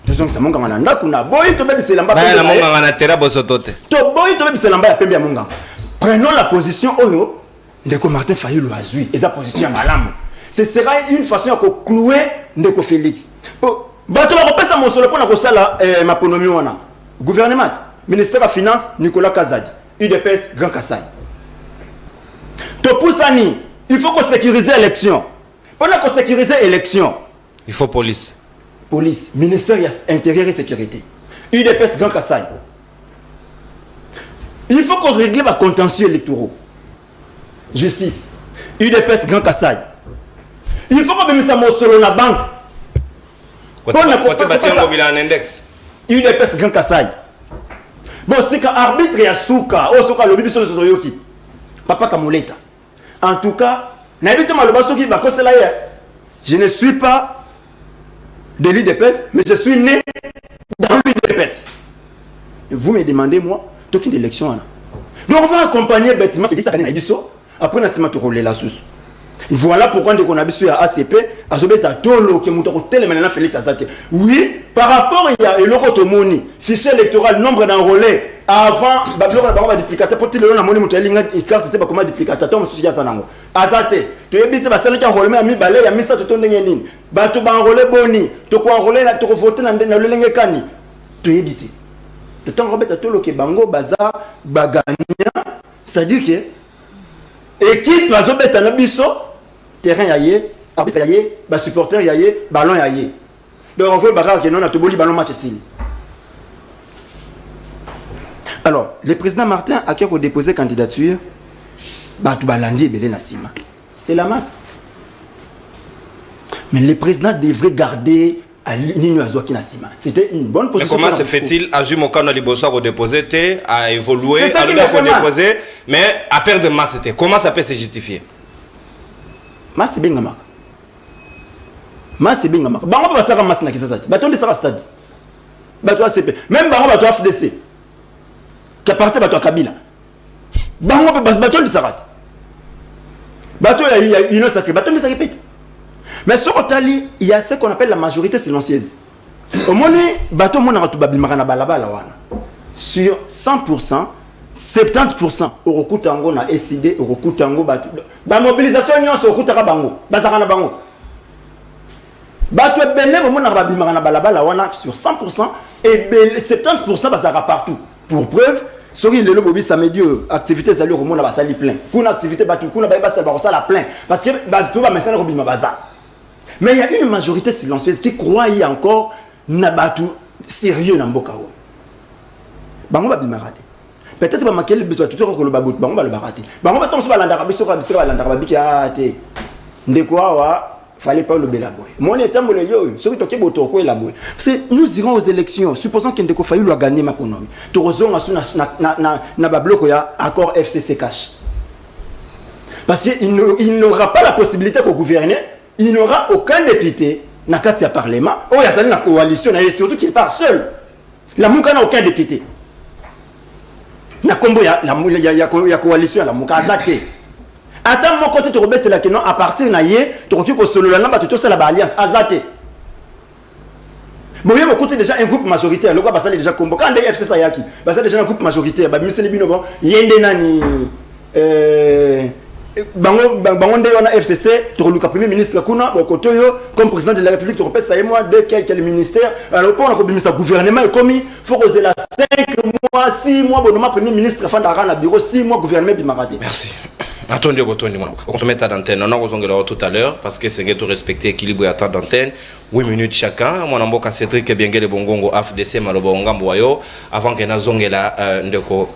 tozongisa monganga na ndako na boyi tobebisa elamba pembe ya monganga na tera bosoto te to boyi tobebisa elamba ya pembe ya monganga. Prenons la position oyo ndeko Martin Fayulu azui eza position ya malamu. Ce sera une façon ya ko clouer ndeko Félix bato ba kopesa mosolo pona ko sala maponomi wana gouvernement ministère de finance Nicolas Kazadi UDPS Grand Kassai. Topusani, il faut qu'on sécurise l'élection. Pendant qu'on sécurise l'élection, il faut police. Police, ministère intérieur et sécurité. UDPS Grand Kassai. Il faut qu'on règle les contentieux électoraux. Justice. UDPS Grand Kassai. Il faut qu'on mette ça sur la banque. Index. UDPS Grand Kassai. Bon, c'est qu'un arbitre et un souka. Oh, souka, le bibi sur le sodoyoki. Papa Kamoleta. En tout cas, je ne suis pas de l'UDPS, mais je suis né dans l'UDPS. Vous me demandez, moi, token d'élection. Donc on va accompagner bêtement Félix Akaniso. Après, on a la source. Voilà pourquoi on a vu à ACP, à Zobeta Tolo, qui est maintenant Félix Azate. Oui, par rapport à l'Eurotomoni, fichier électoral, nombre d'enrôlés. Avant, Babylon a un duplicateur pour le monde mondial et carte de comme duplicateur. Tom Sousia Sanango. Azate, tu es bité, parce que tu as enrôlé à mi balai, à mi sa tout ton ligne. Bato ba enrôlé boni, tu as enrôlé la tu voté dans le lingue kani. Tu es bité. Le temps Robert Tolo qui bango bazar bagania, c'est-à-dire que équipe va Zobeta Nabiso, terrain yaye, arbitre yaye, ba supporter yaye, ballon yaye. Donc on veut bagarre que non a tout boli ballon match ici. Alors, le président Martin a déposé candidature. C'est la masse. Mais le président devrait garder à l'Union Azouaki Nassima. C'était une bonne position. Mais comment se fait-il à Jumokano Liboso a déposé, a évolué, a déposé, mais à perdre de masse, comment ça peut se justifier? Masse c'est bien gamak. Masse c'est bien gamak. Bango va faire masse na kisasati. Baton de ça stade. Bato ACP. Même bango bato FDC. Qui appartient à Kabila. Bango peut pas bateau de Sarat. Bateau il y a une sacrée, bateau de Sarat. Mais sur Otali, il y a ce qu'on appelle la majorité silencieuse. Au moins, bateau mon a tout babilmarana balabala wana. Sur 100%, 70% au recours tango na SID, au recours tango bateau. La mobilisation n'y a sur recours bango, bazarana bango. Bateau belé au moins a babilmarana balabala wana sur 100% et 70% bazara partout. Pour preuve. Sori le lobobi samedi activité zali au monde na basali plein. Kuna activité batu kuna ba basali ba sala plein parce que bato ba mesana robima baza. Mais il y a une majorité silencieuse qui croit y encore nabatu sérieux dans Mboka. Bango ba bimarate. Peut-être ba makel besoin tout ko lo babut bango ba le barate. Bango ba tonso ba landa biso ba landa ba biki ate. Ndeko awa fallait pas le bélaboyer. Mon état mon yo, ce qui toke boto ko élaborer. C'est nous irons aux élections, supposons que Ndeko Fayulu a gagné ma économie. Torozon na ba bloco ya accord FCC cash. Parce qu'il n'aura pas la possibilité de gouverner, il n'aura aucun député dans le Parlement. Oh, il y a une coalition, et surtout qu'il part seul. La Mouka n'a aucun député. Il y a coalition, la Mouka a zaté. Attends, mon côté, tu rebelles la question, à partir de hier, tu recule au solo, tu as la alliance, à zaté. Bon, il y a beaucoup déjà un groupe majoritaire. Le gars, c'est déjà comme quand les FC Sayaki, c'est déjà un groupe majoritaire. Il y a des nani. Bango nde wana FCC toluka premier ministre kuna bokotoyo comme président de la République européenne ça y moi de quel ministère alors pour le ministre gouvernement est commis faut causer la 5 mois 6 mois bonnement premier ministre fandara na bureau 6 mois gouvernement bimarati. Merci. Attendez on se met à l'antenne on a ozongela tout à l'heure parce que c'est que tout respecter équilibre et temps d'antenne 8 minutes chacun mon amboka Cédric Biengele Bongongo AFDC maloba ngambo wayo avant que nazongela ndeko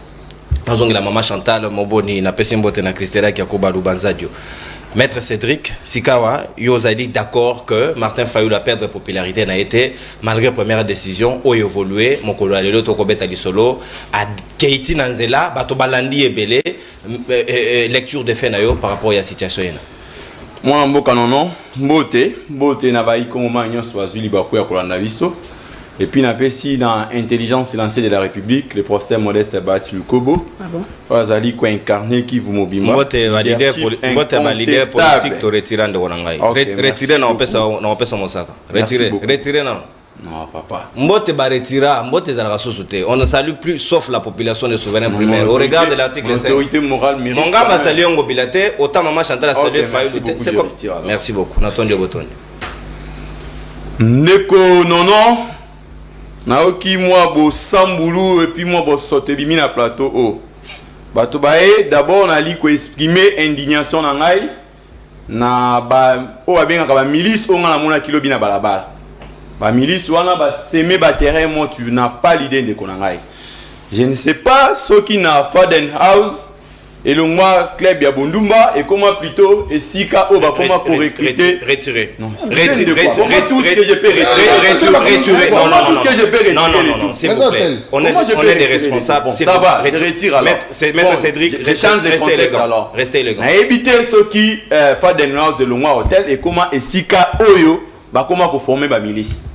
la maman Chantal Moboni na pesimbote na Christella qui a kobalu banzadio. Maître Cédric Sikawa yozali d'accord que Martin Fayulu a perdre popularité n'a été malgré première décision ou évolué mokolo alelo to kobeta lisolo a Keiti Nanzela bato balandi ebele lecture de fait na yo par rapport à la situation ena. Moi mboka nono mbote na bayi comme manyo swazuli bakoya kolanda biso. Et puis, on a aussi dans Intelligence lancée de la République, le professeur Modeste Bati Lukobo. Ah bon? Vous allez incarner qui vous mobile. Votre leader politique, tu retires de Wanangai. Retirez, non, on peut son sac. Retirez, non. Non, papa. Mbote ba retira, mbote za la société. On ne salue plus sauf la population de souverain primaire. Au regard de l'article 5. L'autorité morale mérite. Mon gars va saluer Ngo Bilaté, autant maman Chantal a salué Fayulu. C'est comme. Merci beaucoup. Nathan Diobotoni. Neko nono. Naoki moi bo sambulu et puis moi bo sauter bimi na plateau oh. Bato bae d'abord on a li ko exprimer indignation na ngai na ba o ba benga ka ba milice o ngala mona kilo bina balabala. Ba milice wana ba semer ba terrain moi tu n'as pas l'idée de konangai. Je ne sais pas ce qui n'a Faden House et le moi club ya Bondumba et comment plutôt et Sika o ba comment pour recruter retirer. Non, retirer tout ce que je peux retirer. Non, tout ce que je peux retirer. Non, s'il vous plaît. On est des responsables. Bon, ça va, je retire alors. Maître Cédric, je change de concept alors. Restez élégant. Na éviter ce qui Faden House et le moi hôtel et comment et Sika oyo ba comment pour former ba milice.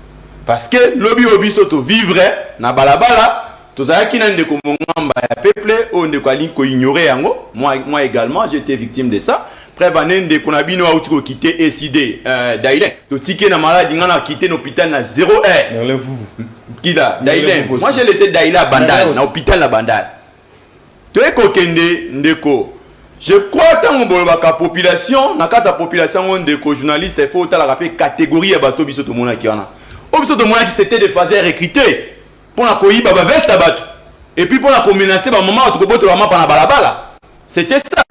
Parce que lobby obi soto vivre na balabala tozaki na ndeko mongamba ya peuple o ndeko ali ko ignorer yango moi également j'étais victime de ça prévaner ndeko na bino auti ko quitter SID Dailen to ticket na malade ngana quitter l'hôpital na 0 heure Relève-vous. Kida Dailen moi j'ai laissé Daila Bandal na hôpital na Bandal to ekokende ndeko je crois tant bolobaka population na kata population ndeko journaliste il faut tala rappeler catégorie ya bato biso to mona ki wana o biso to mona ki c'était des phases recrutés pour la koyiba ba veste abat et puis pour la menacer ba maman to koboto la mapa na balabala c'était ça.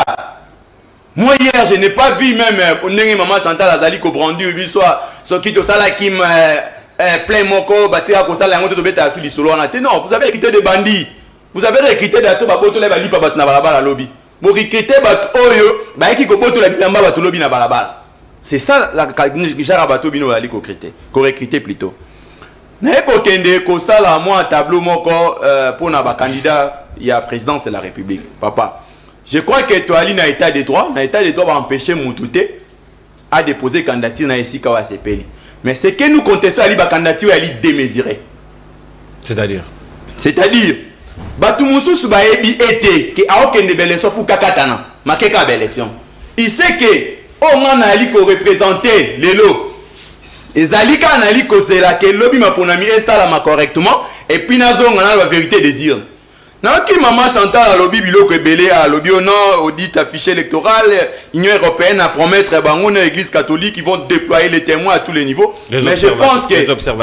Moi hier je n'ai pas vu même ndenge maman Chantal azali ko brandi bi soit ce qui to sala kim plein moko batira ko sala yango to beta sur lisolo na te non vous avez recruté des bandits vous avez recruté dato ba boto la ba lipa bat na balabala lobby bo recruter bat oyo ba ki ko boto la bilamba bat lobby na balabala c'est ça la jara bato bino ali ko recruter plutôt. N'eko kende ko sala moi tableau moko pour na ba candidat il y a présidence de la République papa je crois que toi ali na état de droit va empêcher Moutouté à déposer candidature na Esika wa CPL mais c'est que nous contestons ali ba candidature ali démesurée c'est-à-dire batu mususu ba ebi été que a okende belection pour kakatana makeka ba élection il sait que au moins ali ko représenter lelo ezalika na liko zela ke lobi maponami esalama correctement et puis nazonga na la vérité désir na ki maman Chantal à lobi biloko ebele à lobi non audit affiché électoral Union européenne à promettre bango na église catholique ils vont déployer les témoins à tous les niveaux mais je pense que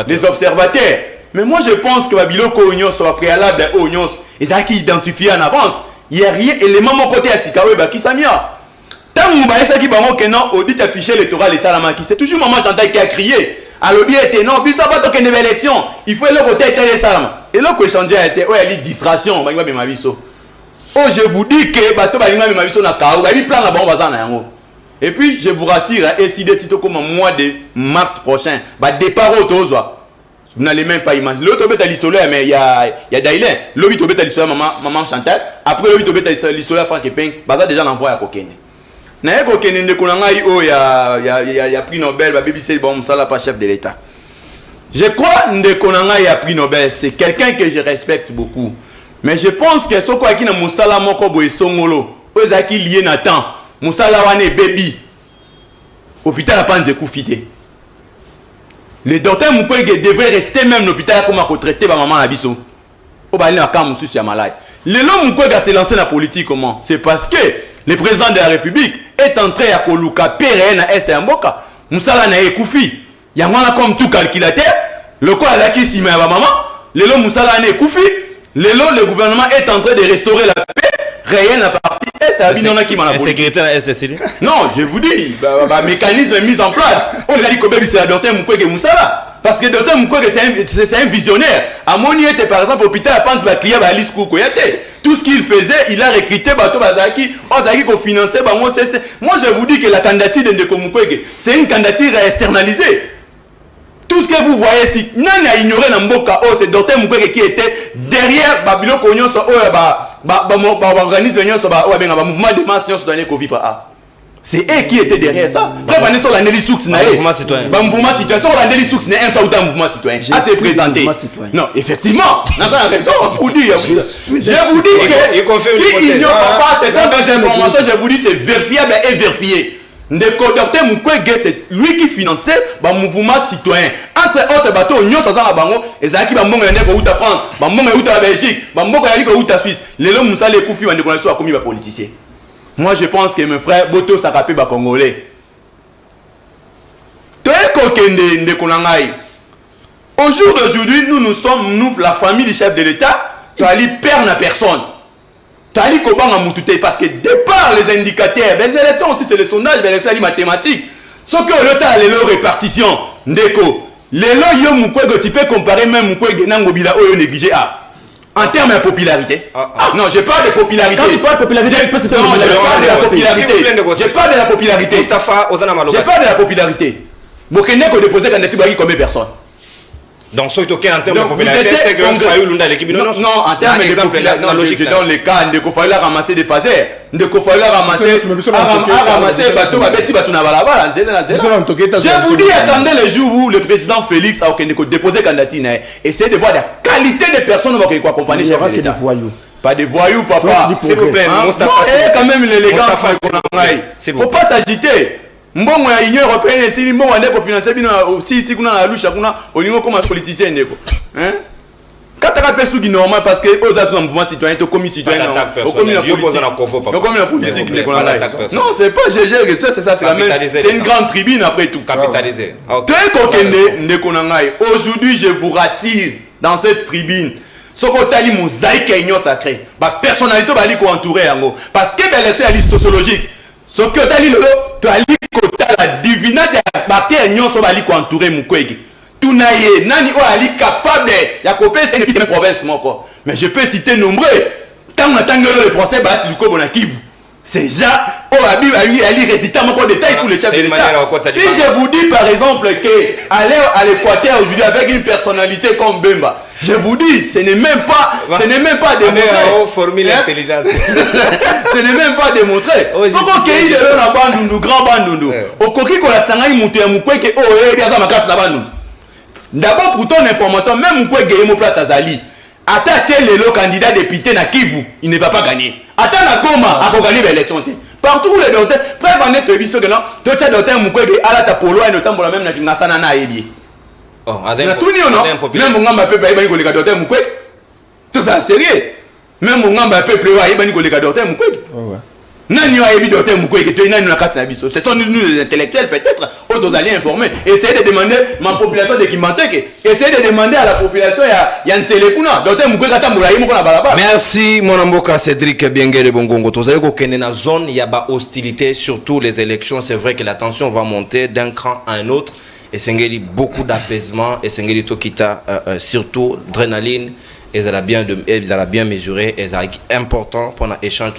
les observateurs mais moi je pense que biloko union soit préalable aux unions et ça qui identifié en avance il y a rien élément mon côté à Sikawe ba ki samia Tant que qui bango que non, audit affiché électoral et Salamaki, c'est toujours Maman Chantal qui a crié. À l'objet était non, puis ça va toquer une élection. Il faut le côté était Salama. Et là, que changer a été, il y a une distraction. Oh, je vous dis que bateau balima me mabiso na kao, il plan la bombe bazana yango. Et puis je vous rassure, et si des titres comme mois de mars prochain, bah départ au Tozwa. Vous n'allez même pas imaginer. L'autre bête à l'isolé, mais il y a Dailin. L'autre bête à l'isolé, maman Chantal. Après l'autre bête à l'isolé, Franck Epeng, baza déjà l'envoie à Kokene. N'a Kokene de Konangaï, oh, il y a prix Nobel, bah baby c'est bon, ça là pas chef de l'État. Je crois que Konangaï a prix Nobel, c'est quelqu'un que je respecte beaucoup. Mais je pense que ce qui est Moussala Mokobo et Songolo, Ozaki lié Nathan, Moussala Wane Baby, hôpital à Panzekou Fité. Le docteur Mukwege devrait rester même l'hôpital comme à traiter ma maman Abisso. Au balai à Kam Moussou est malade. Le long Mukwege s'est lancé dans la politique comment? C'est parce que le président de la République est entré à Koluka, Péré à Est et à Mboka. Moussala n'a Koufi. Il y a moins comme tout calculateur. Le quoi là qui s'y met à ma maman. Le long Moussala n'a Koufi. Le gouvernement est en train de restaurer la paix réelle à partie Est à Binona qui m'a la sécurité à Est de Syrie. Non, je vous dis, mécanisme mis en place. On a dit que c'est la docteur Mukwege Moussala. Parce que le docteur Mukwege c'est un visionnaire. À Moni était par exemple hôpital à Panz Baklia à Alice Koukouyate. Tout ce qu'il faisait, il a recruté Bato Bazaki. Ozaki qu'on finançait. Moi je vous dis que la candidature de Ndeko Mukwege, c'est une candidature externalisée. Tout ce que vous voyez ici, Nani a ignoré Namboka, c'est Dr Mukwege qui était derrière Babylon Konyon, organisme mouvement de masse soudanais qu'on vit pas. C'est eux qui étaient derrière ça. Après, sur la Nelly Soux, mouvement citoyen. Mouvement citoyen. Sur la Nelly Soux, un saouda mouvement citoyen. À se présenter. Non, effectivement, dans sa raison, pour dire. Je vous dis que il n'y a pas ces informations, je vous dis, c'est vérifiable et vérifié. Ndeko Dr Mukwege, c'est lui qui finançait le mouvement citoyen. Entre autres bateaux, nous sommes à Bango, et Zaki Bambonga Ndeko Outa France, Bambonga Outa Belgique, Bambonga Outa Suisse. Les hommes Moussa les Koufi, Ndeko Nassou a commis les politiciens. Moi je pense que mes frères, Boto Sakapé ba Congolais. Au jour d'aujourd'hui, nous sommes, la famille du chef de l'État, tu as dit perdre la personne. Tali Kobanga Moutouté, parce que départ les indicateurs, les élections aussi c'est le sondage, les élections mathématiques. Sauf que l'État a les répartition, Ndeko. Les lois yo Mukwege, tu peux comparer même Mukwege Nangobila Oyo négligé A. En termes de popularité. Non, je parle de popularité. Quand tu parles de popularité, je parle de la popularité. Je parle de la popularité. Mustafa Ozana Maloba. Je parle de la popularité. Bokene ko déposer candidature baki combien de personnes? Donc, ce qui est en termes de popularité, c'est que Fayou Lunda l'équipe. Non, en termes de popularité, je donne les cas, Ndeko Fayou a ramassé des phasers. Ndeko Fayou a ramassé bateau, Babeti Batuna Balabala. Je vous dis, attendez le jour où le président Félix a déposé candidature. Essayez de voir la qualité des personnes qui vont accompagner chef de l'État. Pas de voyous, papa. S'il vous plaît, Mustafa. Et quand même l'élégance. Il ne faut pas s'agiter. Mbongo ya Union européenne et mbongo ande pour financer bino si kuna la lusha kuna olingo comme politicien ndeko hein kataka pesu qui normal parce que aux asso mouvement citoyen to commis citoyen au commis la politique non c'est pas GG c'est ça c'est la même c'est une grande tribune après tout capitalisé très kokende ndeko na ngai aujourd'hui je vous rassure dans cette tribune soko tali mosaïque union sacrée ba personnalité bali ko entourer yango parce que l'élection est sociologique ce que tu as dit, tu as dit que la divinité de la bactérie nyonso bali ko entourer Mukwege. Tout naie nani o ali capable ya copier cette petite province moko. Mais je peux citer nombreux. Quand on attend le procès bati du Kobo na Kivu. C'est déjà o abi ali résultat moko détail pour le chef de l'État. Si je vous dis par exemple que aller à l'Équateur aujourd'hui avec une personnalité comme Bemba, je vous dis, ce n'est même pas démontré. Formule intelligente. Ce n'est même pas démontré. Ce qu'on a dit de la bandundu, grand bandundu. Au coquille qu'on a sangé monté à Mukwege, oh, et bien ça m'a cassé la bandundu. D'abord pour ton information, même Mukwege est mon place à Zali. Attaché le candidat député na Kivu, il ne va pas gagner. Attends na Goma, à pour gagner l'élection. Partout où les docteurs, près de notre vie, que non, tu as docteur Mukwege, à la tapolo, et notamment la même na Sanana Ebi. Oh, na tout ni non même mon ngamba peuple ayibani koleka docteur Mukwege tout ça sérieux même mon ngamba peuple ayibani koleka docteur Mukwege nani ayebi docteur Mukwege to nani na kati na biso ce sont nous les intellectuels peut-être vous allez informer. Essayez de demander ma population de Kimanteke. Essayez de demander à la population ya Nselekuna. Merci mon amboka Cédric Biengere Bongongo. Vous avez qu'au na zone il y a ba hostilité surtout les élections. C'est vrai que la tension va monter d'un cran à un autre. Et c'est beaucoup d'apaisement et c'est Tokita surtout adrénaline. Et ça a bien mesuré, et c'est important pour l'échange.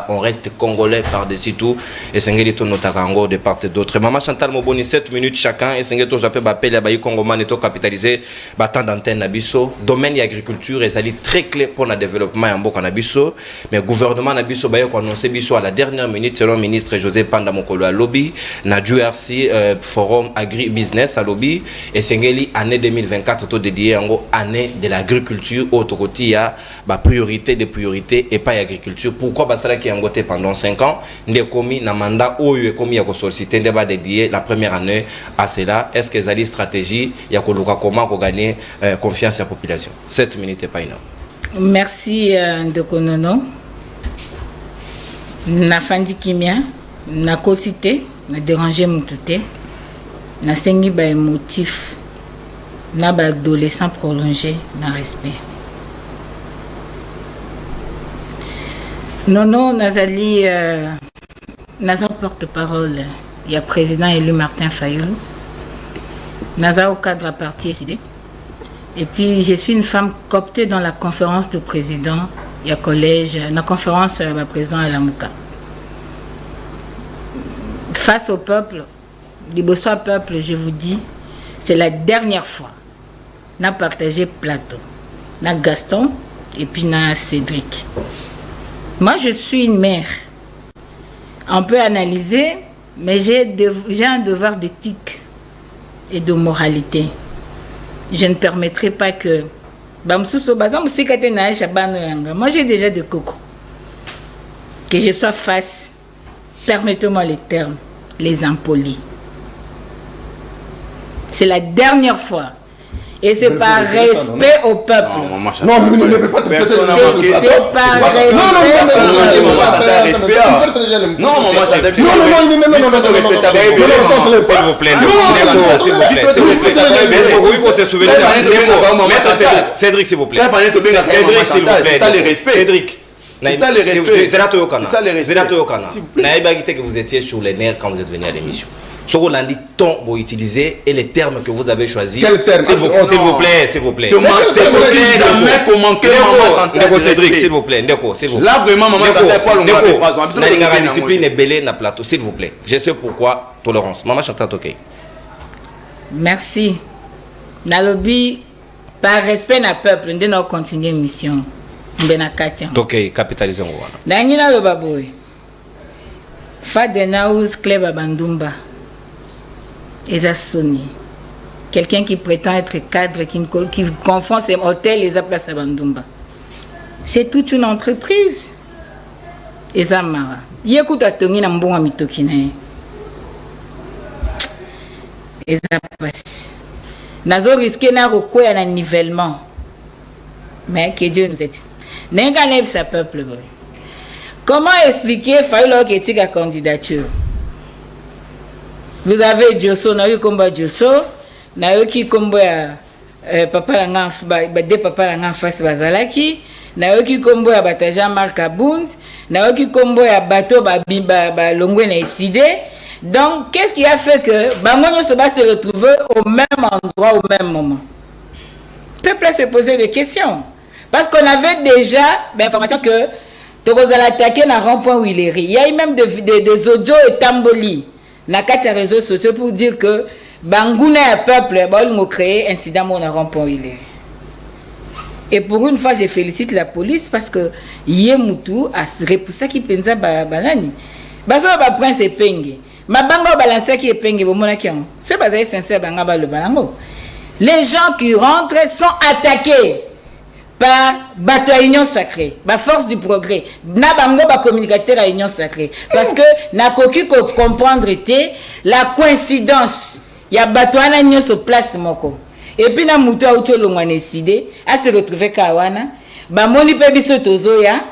On reste congolais par-dessus tout. Et c'est notarango de part et d'autre. Maman Chantal Moboni, 7 minutes chacun. Et c'est que je peux appeler à Bayi Congoman et capitaliser tant d'antenne Nabiso. Domaine de l'agriculture, et ça est très clé pour le développement en Boko Nabiso. Mais le gouvernement Nabiso Bayi a annoncé Biso à la dernière minute, selon le ministre José Pandamokolo à lobby, na DURC Forum Agri-Business à lobby. Et c'est année 2024 auto dédié en année de l'agriculture. Autre côté, il y a la priorité des priorités et pas l'agriculture. Pourquoi parce que qui a voté pendant 5 ans, n'est commis na mandat où il est commis à solliciter débat dédié la première année à cela. Est-ce que ça une stratégie, il y a comment gagner confiance à la population. 7 minutes et pas énorme. Merci de Konono. Na fandi kimia, na kotité, na déranger moutouté, na sengi ba émotif, na ba adolescent prolongé, na respect. Non, Nazali, Naza porte-parole, il y a président élu Martin Fayoulou. Naza au cadre à parti SID. Et puis, je suis une femme coptée dans la conférence de président, il y a collège, la conférence du président Alamouka. Face au peuple, du Bosso peuple, je vous dis, c'est la dernière fois. N'a partagé plateau. N'a Gaston et puis n'a Cédric. Moi, je suis une mère. On peut analyser, mais j'ai un devoir d'éthique et de moralité. Je ne permettrai pas que... Moi, j'ai déjà de coco. Que je sois face, permettez-moi les termes, les impolis. C'est la dernière fois. Et c'est par respect au peuple. Non, mais ne peut pas te faire c'est par respect. Non, maman, ça s'il vous plaît. Il faut se souvenir. Cédric, s'il vous plaît. Cédric, s'il vous plaît. C'est ça le respect. Cédric. C'est ça le respect. C'est ça le respect. Que vous étiez sur les nerfs quand vous êtes venu à l'émission. Sur le ton vous utilisez et les termes que vous avez choisis. Quel terme? S'il vous plaît. S'il vous plaît. Jamais comment Cédric, s'il vous plaît. Là, vraiment, maman, ça fait pas longtemps. La discipline est belée dans le plateau, s'il vous plaît. Je sais pourquoi. Tolérance. Maman Chantal Tokei. Merci. Nalobi, par respect na peuple, nous allons continuer mission. Tokei, capitalisons. Nangina le baboy. Fadenaouz Kleba Bandumba. Eza Sony. Quelqu'un qui prétend être cadre, qui confond ses hôtels et sa place à Bandumba. C'est toute une entreprise. Eza Mara. Yécoute à Tongi Nambonga Mitokine. Eza passe. Nazo risqué na roko ya na nivellement. Mais que Dieu nous aide. Nenga lève sa peuple. Comment expliquer Fayoulou qui est à candidature? Vous avez Diosso, na eu combat Diosso, na eu qui combat papa langa de papa langa face bazalaki, na eu qui combat bata Jean-Marc Abound, na eu qui combat bateau ba longwe na décidé. Donc qu'est-ce qui a fait que Bangonyo se va se retrouver au même endroit au même moment? Peuple se poser des questions parce qu'on avait déjà l'information que Toros a attaqué dans rond-point où il est. Il y a eu même des audios et tamboli dans les réseaux sociaux pour dire que Bangouna et peuple ont créé un incident dans rond-point où il est. Et pour une fois, je félicite la police parce que Yemoutou a repoussé qui pensa banani. Bazo ba prince epenge. Ma bango balancer qui epenge bo mona kian. C'est pas sincère banga ba le balango. Les gens qui rentrent sont attaqués par bateau à Union Sacrée, par force du progrès. Na bango ba communicateur à Union Sacrée. Parce que na koki ko comprendre était la coïncidence. Il y a bateau à Union sur place moko. Et puis na mutu a uto longwa décidé à se retrouver kawana. Ba moni pe biso tozoya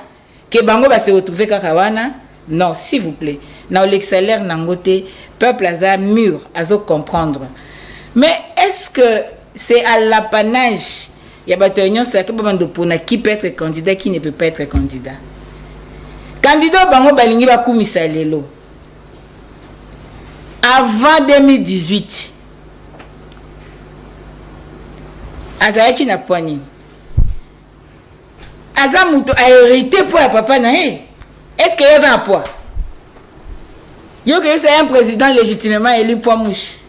que bango ba se retrouver kawana. Non, s'il vous plaît. Na l'excellent nangote peuple a mûr, a comprendre. Mais est-ce que c'est à l'apanage il y a bataillon qui peut être candidat, qui ne peut pas être candidat? Candidat bango balingi bakumisa lelo. Avant 2018, azalaki na poignée. Azamuto a hérité pour la papa na ye. Est-ce qu'il y a un poids? Yo que c'est un président légitimement élu pour mouche.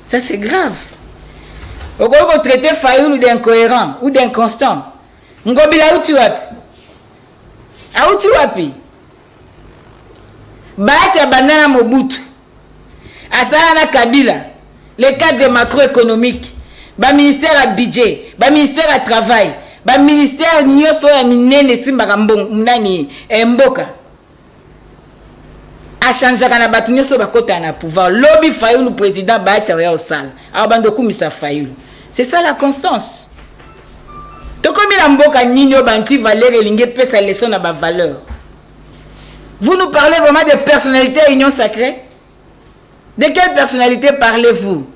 Ça c'est grave. Au lieu de traiter Fayoulou d'incohérent ou d'inconstant, ngobila uti wapi? Auti wapi? Baati ya bandana Mobutu. Asala na Kabila. Les cadres macroéconomiques. Ba ministère à budget, ba ministère à travail, ba ministère nyoso ya minene simbaka mbongo mboka. A changer kana batu nyoso bakota na pouvoir. Lobby Fayoulou président baati ya osala. Abando kumisa Fayoulou. C'est ça la constance. Tokomi la mboka nini obanti valeur elinge pesa leçon na ba valeur. Vous nous parlez vraiment de personnalités à Union Sacrée? De quelle personnalité parlez-vous?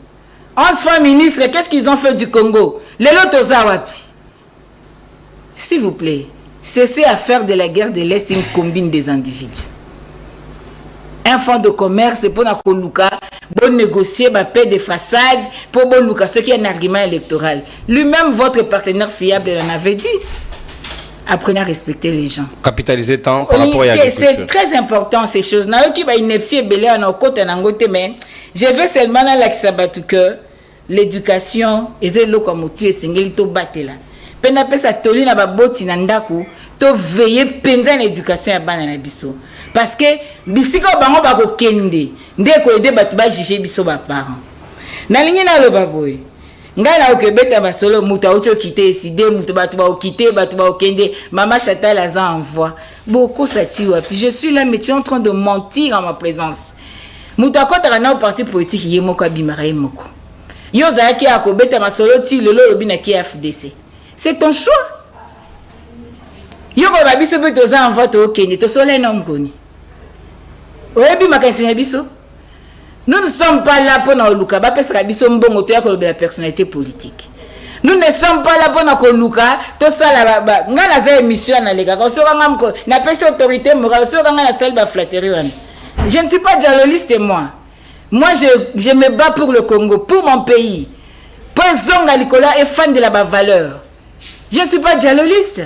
11 fois ministres, qu'est-ce qu'ils ont fait du Congo? Les Lotozawapi. S'il vous plaît, cessez à faire de la guerre de l'Est une combine des individus. Un fonds de commerce, c'est pour négocier la paix de façade, pour ce qui est un argument électoral. Lui-même, votre partenaire fiable, en avait dit. Apprenez à respecter les gens. Capitaliser temps par rapport à l'agriculture. C'est très important ces choses. Je veux seulement que l'éducation et l'éducation parce que bisiko bango bakokende ndeko ede batu ba juger biso ba parents. Na lingi na lo baboy. Ngai na okebeta basolo muta auto quitter décider muta batu ba okite batu ba okende mama Chantal Azan envoie. Beaucoup sati wapi. Je suis là mais tu es en train de mentir en ma présence. Muta kota na parti politique yemoko abimara yemoko. Yo zaki akobeta basolo ti lelo lobina ki FDC. C'est ton choix. Yo ko ba biso pe to za envoie to okende to solo nom koni. Nous ne sommes pas là pour nous la personnalité politique. Nous ne sommes pas là pour nous luka to sala ba ngana za émission na lega ko soka ngam ko na pesa autorité morale soka ngana sel ba flatterie wan. Je ne suis pas dialogiste moi. Moi je me bats pour le Congo, pour mon pays. Prezonga Likola est fan de la valeur. Je ne suis pas dialogiste.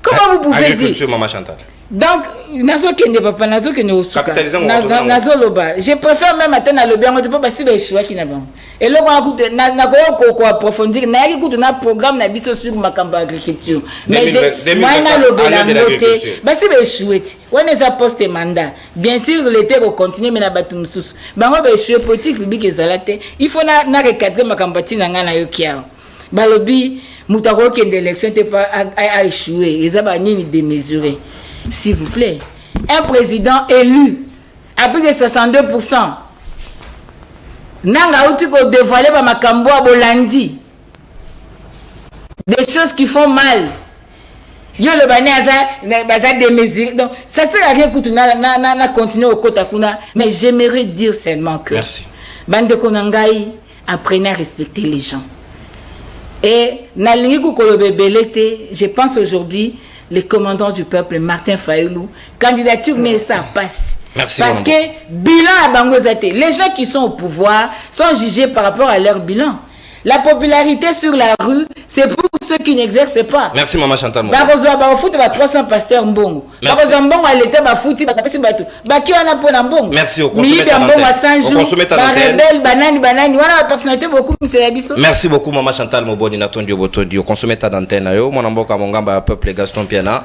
Comment vous pouvez dire Maman Chantal. Donc, je préfère même attendre le bien, on ne peut pas si le choix qui n'a pas. Et là, on a approfondir, on a un programme sur ma campagne d'agriculture. Mais moi, si le chouette, on est à poste mandat. Bien sûr, l'été va continuer, mais la bataille sous. Bango be politique publique ezalate. Il faut na recadrer ma campagne na yokia. Balobi, mutako kende élection te pas a échoué. Ezaba nini démesuré. S'il vous plaît, un président élu à plus de 62%. Nanga outi ko dévoilé par Makambo à Bolandi. Des choses qui font mal. Yo le bané aza des mesures. Donc ça sert à rien que tu na continuer au kota kuna, mais j'aimerais dire seulement que merci. Bande konangai apprenez à respecter les gens. Et na lingi ko kolobe belete, je pense aujourd'hui le commandant du peuple, Martin Fayoulou, candidature, mais ça passe. Merci. Parce que bilan à Bangozate, les gens qui sont au pouvoir sont jugés par rapport à leur bilan. La popularité sur la rue, c'est pour ceux qui n'exercent pas. Merci, Maman Chantal. Merci. 300 pasteurs mbongo. Merci. Merci beaucoup, Maman Chantal Moboni Natondio Botodio. Consommeta d'antenne yo, mon amboka mongamba peuple Gaston Piana.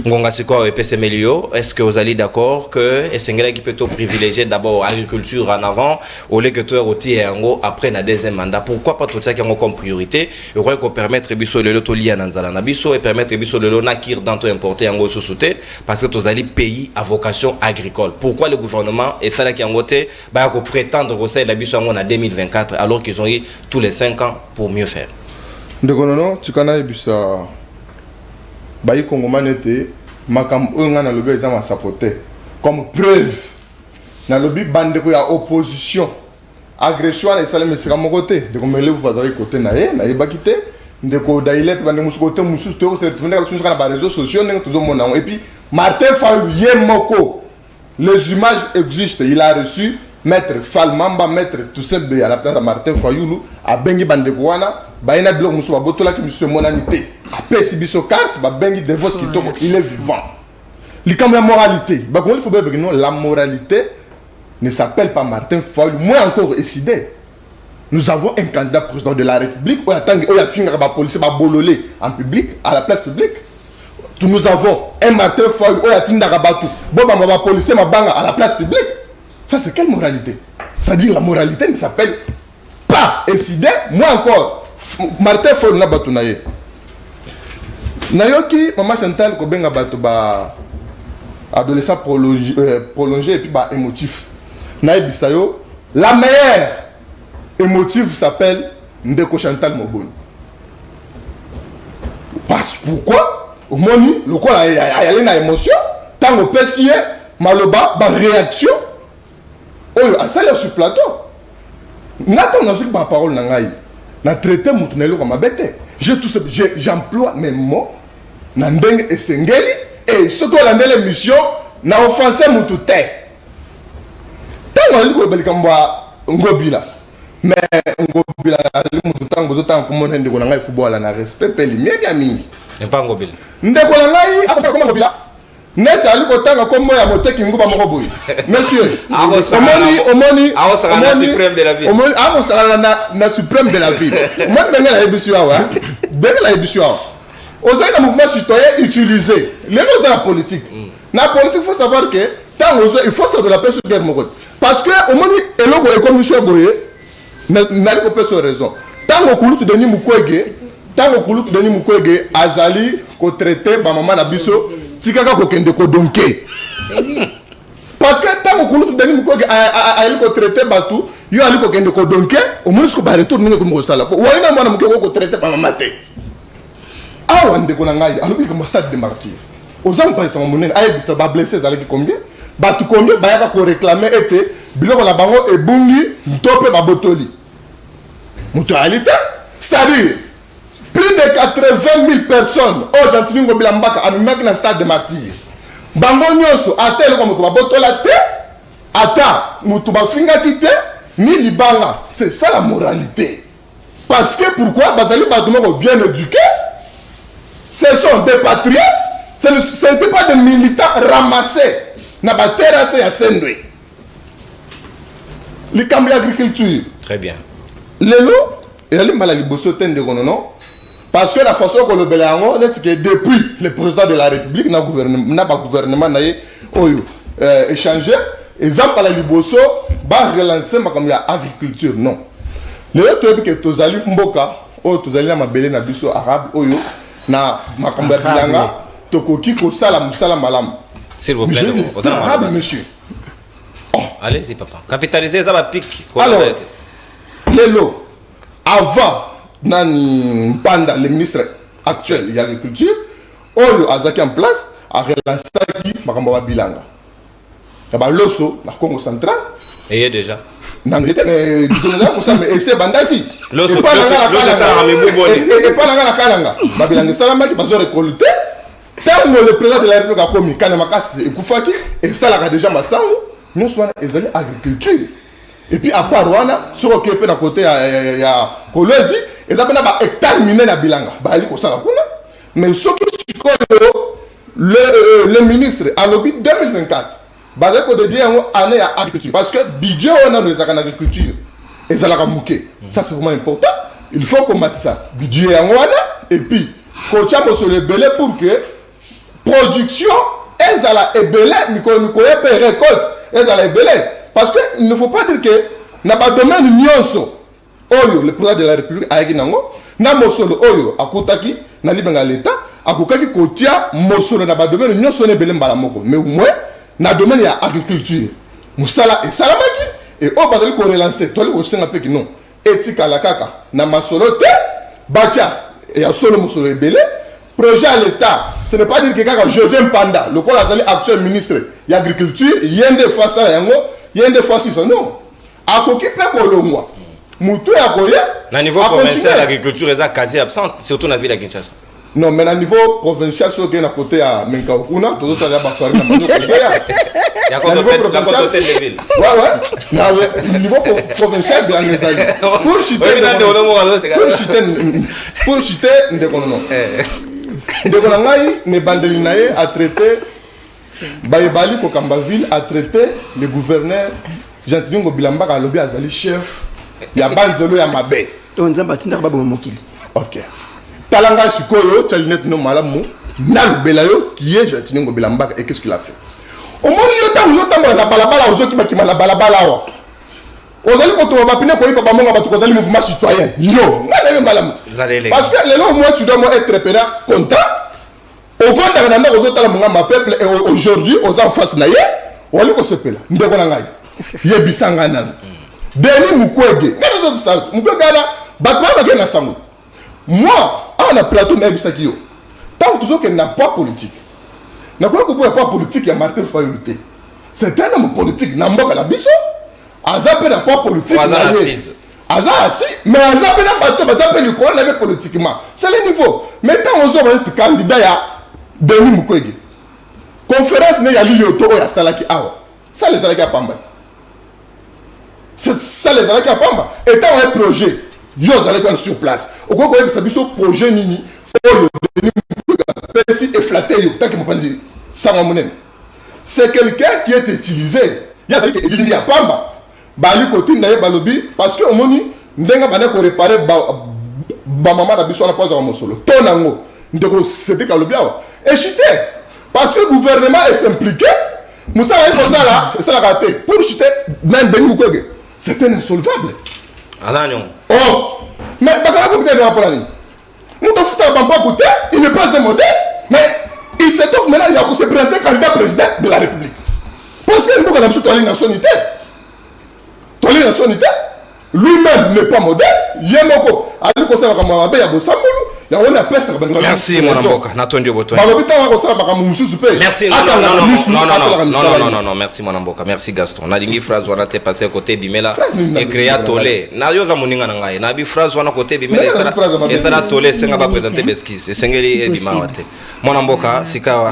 Ngonga siko EPC Melio. Est-ce que vous allez d'accord que Essengela qui peut privilégier d'abord agriculture en avant au lieu que tu es après na deuxième mandat? Pourquoi pas tout ça qui ont comme priorité? Je crois qu'on permettre biso le loto lié à Nanzala Nabiso et permettre biso le nakir dans tout importer en sous souté parce que tous les pays à vocation agricole. Pourquoi le gouvernement et ça là qui en côté bah qu'on prétendre que ça la biso en 2024 alors qu'ils ont eu tous les 5 ans pour mieux faire? Ndekonono tu kana bisa bayi Congomane te makam ngana lobe za ma sapoter comme preuve na lobby bandeko ya opposition agression na esala mesika moko te ndeko melevu azali côté na ye nayebaki te ndeko dailep bande musu côté musu to ko retourner sur na ba réseaux sociaux ndenge tozomona et puis Martin Fayulu ye moko les images existent il a reçu maître Falmamba maître Toussaint Be à la place de Martin Fayulu a bengi bandeko wana baina blok musu ba botola ki monsieur monanité a pesi biso carte ba bengi devos kitoko il est vivant likambo ya moralité ba ko il faut bien que non la moralité ne s'appelle pas Martin Fayulu moins encore décidé. Nous avons un candidat président de la République où attend où la finir ba police ba bololé en public à la place publique. Nous avons un Martin Fayulu où attend ba batu bo ba police ma banga à la place publique. Ça c'est quelle moralité? C'est-à-dire la moralité ne s'appelle pas décidé moins encore Martin Fayulu na batu na ye. Nayoki maman Chantal ko benga batu ba adolescent prolongé et puis bah émotif. Naïbisayo, la meilleure émotive s'appelle Ndeko Chantal Moboni. Parce pourquoi au moni le quoi il y a une émotion tant au PCA maloba ba réaction oh à ça sur plateau n'attends pas sur ma parole nangai na traité mutunelo comme abete j'ai tout ce j'emploie mes mots na ndenge esengeli et surtout la nouvelle émission na offensé mutute tango liko belikamba ngobila mais ngobila mutu tango tango komona ndeko ngai football na respect pe limie ya mingi pas ngobila ndeko ngai akota koma ngobila neta aliko tanga komo ya moteki nguba moko boyi monsieur omoni na suprême de la ville omoni na suprême de la ville moi benga la ebisu awa benga la ebisu awa osai na mouvement citoyen utilisé les lois de la politique na politique faut savoir que tant il faut se de la paix sur guerre moko parce que omoni eloko e commission boye na ko peso raison tant okulu tudeni mukwege azali ko traiter ba mama na biso tikaka ko kende ko donké parce que tant okulu tudeni mukwege ali ko traiter batu yo ali ko kende ko donké omoni ko ba retour ninga ko mo sala ko wali na mwana mukwege ko traiter ba mama te awa ndeko na ngai alobi ko stade de martyr aux hommes par son monnaie aye biso ba blessés avec combien batu combien ba yaka ko réclamer été biloko la bango e bungi ntope ba botoli mutualité c'est-à-dire plus de 80 000 personnes au gentili ngobila mbaka amimaki na stade de martyr bango nyonso atele comme ko ba botola te ata mutu ba fingaki te ni libanga c'est ça la moralité parce que pourquoi bazali batu moko bien éduqués ce sont des patriotes ce n'était pas des militants ramassés na ba terrasse ya Sendwe likambi agriculture très bien lelo et ali mbala liboso tende kono non parce que la façon que le belango net que depuis le président de la République na gouvernement na oyo échanger exemple la liboso ba relancer makambo ya agriculture non lelo to que tozali mboka oyo tozali na mabele na biso arabe oyo na makambo ya bilanga tokoki ko sala musala malam s'il vous plaît arabe monsieur allez-y papa capitaliser ça va pique alors lelo avant nani Mpanda le ministre actuel de l'agriculture oyo azaki en place a relancé makambo ba bilanga ya ba loso na Congo central et déjà nan était mais c'est bandaki loso pas la kalanga ba bilanga salamaki bazo récolter tango le président de la République a commis kana makasi ekufaki et ça la déjà masango nous soit ezali agriculture et puis à part wana sur occupé na côté ya Kolwezi et ça na ba hectare miné na bilanga ba ali ko sala kuna mais ce que le ministre a lobby 2024 basé ko de dire année à agriculture parce que budget on a les agriculture et ça la ramouké ça c'est vraiment important il faut qu'on mette ça budget en wana et puis ko chamo sur le belé pour que production et ça la ebelé miko récolte et ça la ebelé parce que il ne faut pas dire que na ba domaine nyonso oyo le président de la République ayaki nango na mosolo oyo akutaki na libenga l'état akokaki kotia mosolo na ba domaine nyonso ne belé mbala moko mais au moins na domaine ya agriculture musala et salamaki et o bazali ko relancer toli ko senga pe ki non etika la kaka na masolo te bacha et ya solo mosolo ebelé projet à l'état ce n'est pas dire que kaka José Mpanda le quoi azali actuel ministre ya agriculture yende face à yango il y a des fois si non à s'occuper kolongwa muto ya koya na niveau provincial l'agriculture est quasi absente surtout na ville de Kinshasa. Non, mais à niveau provincial, ce qui est à côté à Menkaokuna, tout ça, il y a pas de il y a quoi de ville. Ouais. Au niveau provincial, bien les amis. Pour chuter, ne Bandelinaye a traité, Baïbali Kokambaville a traité le gouverneur Gentiliongo Bilamba à l'objet Azali chef. Il y a Banzelo, il y a Mabé. Ok. Talanga Sikoyo, Tchalinette no malamu, Nal Belayo, qui est Gentiliongo Bilamba, et qu'est-ce qu'il a fait? Au moins, il y a la balabala aux autres qui m'a la balabala. Aux allez quand on va pinner pour papa mon abatou, aux allez mouvement citoyen. Yo, parce que les lois, moi, tu dois être pénal content. Au fond, dans aux autres, mon peuple, et aujourd'hui, aux enfants, naïe, on allait se pénal. Nous devons l'engager. Yebisangana. Denis Mukwege. Mais les autres, ça, Mukwege là, Batman va gagner ensemble. Moi, on a plateau mais bisakio. Tant toujours qu'il n'a pas politique. N'a pas pas politique, il y a Martin Fayulu. C'est un homme politique, n'a pas la biso. Azap n'a pas politique. Azap assis, mais Azap n'a pas de Azap le courant n'avait politiquement. C'est le niveau. Maintenant on a un candidat à Denis Mukwege. Conférence n'est à l'Yoto et à Salaki Awa. Ça les Salaki à Pamba. C'est ça les Salaki à Pamba. Étant un projet. Yo allez sur place. Au quoi que ça biso projet nini Persi efflaté yo tant que mon panzi ça m'a monnaie. C'est quelqu'un qui est utilisé. Il y a celui qui est à Pamba. Bali côté ndaye balobi parce que au moni ndenga bana ko réparer ba maman da biso na pas en mosolo. Tonango ndeko c'était kalobia. Et chuter parce que le gouvernement est impliqué. Moussa va ça là, ça la raté. Pour chuter même Denis Mukwege. C'est un insolvable. Oh, mais il n'est pas un modèle, mais il s'étoffe maintenant, il a se présenter candidat président de la République. Parce qu'il y a une nationalité. Lui-même n'est pas modèle. Merci mon amboka. Merci. Non, merci mon amboka. Merci Gaston. Nalingi phrase wana te passer côté bimela et créer tolé. Na yo za moninga ngai. Na bi phrase wana côté bimela et ça tolé senga ba présenter beskis. Sengeli e bimawate. Mon amboka sikawa.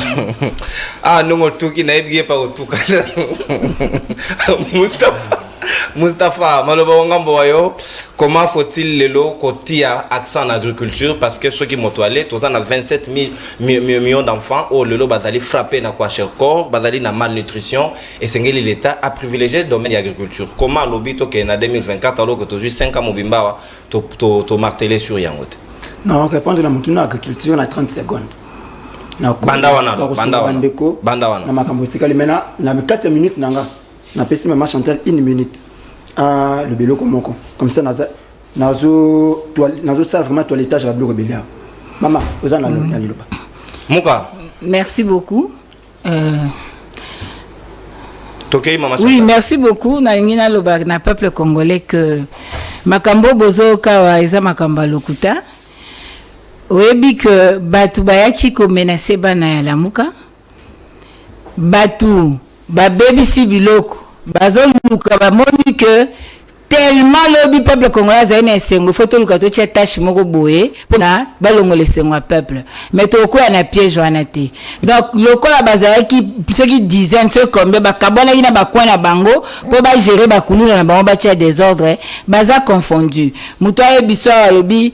Ah non tuki na ebie pa otuka. Mustafa, comment faut-il le kotia accent en agriculture parce que ceux qui m'ont toilé, tous en a 27 millions d'enfants au le badali frappé na quoi cher corps, badali na malnutrition et c'est l'État a privilégié le domaine de l'agriculture. Comment l'obito que en 2024 alors que toujours 5 ans mobimba to marteler sur yangote. Non, répondre la mokino agriculture na 30 secondes. Banda wana. Na makambo tikali mena na 4 minutes nanga. Na pesi maman Chantal 1 minute à le bélo comme ça nazo ça vraiment toilettage à bloc bélia maman vous en allez pas Muka merci beaucoup maman oui merci beaucoup na ngina loba na peuple congolais que makambo bozo kawa eza makamba lokuta oyebi que batu bayaki ko menacer bana ya lamuka batu babebisi biloko bazoluka bamoni que tellement le peuple congolais a une sengo photo luka to tia tâche moko boye pona balongo le sengo peuple mais to ko na piège wana te donc lokola bazalaki ceux qui dizaines ceux combien bakabona ina bakwana bango po ba gérer bakuluna na bango ba tia désordre baza confondu muto ayebiso alobi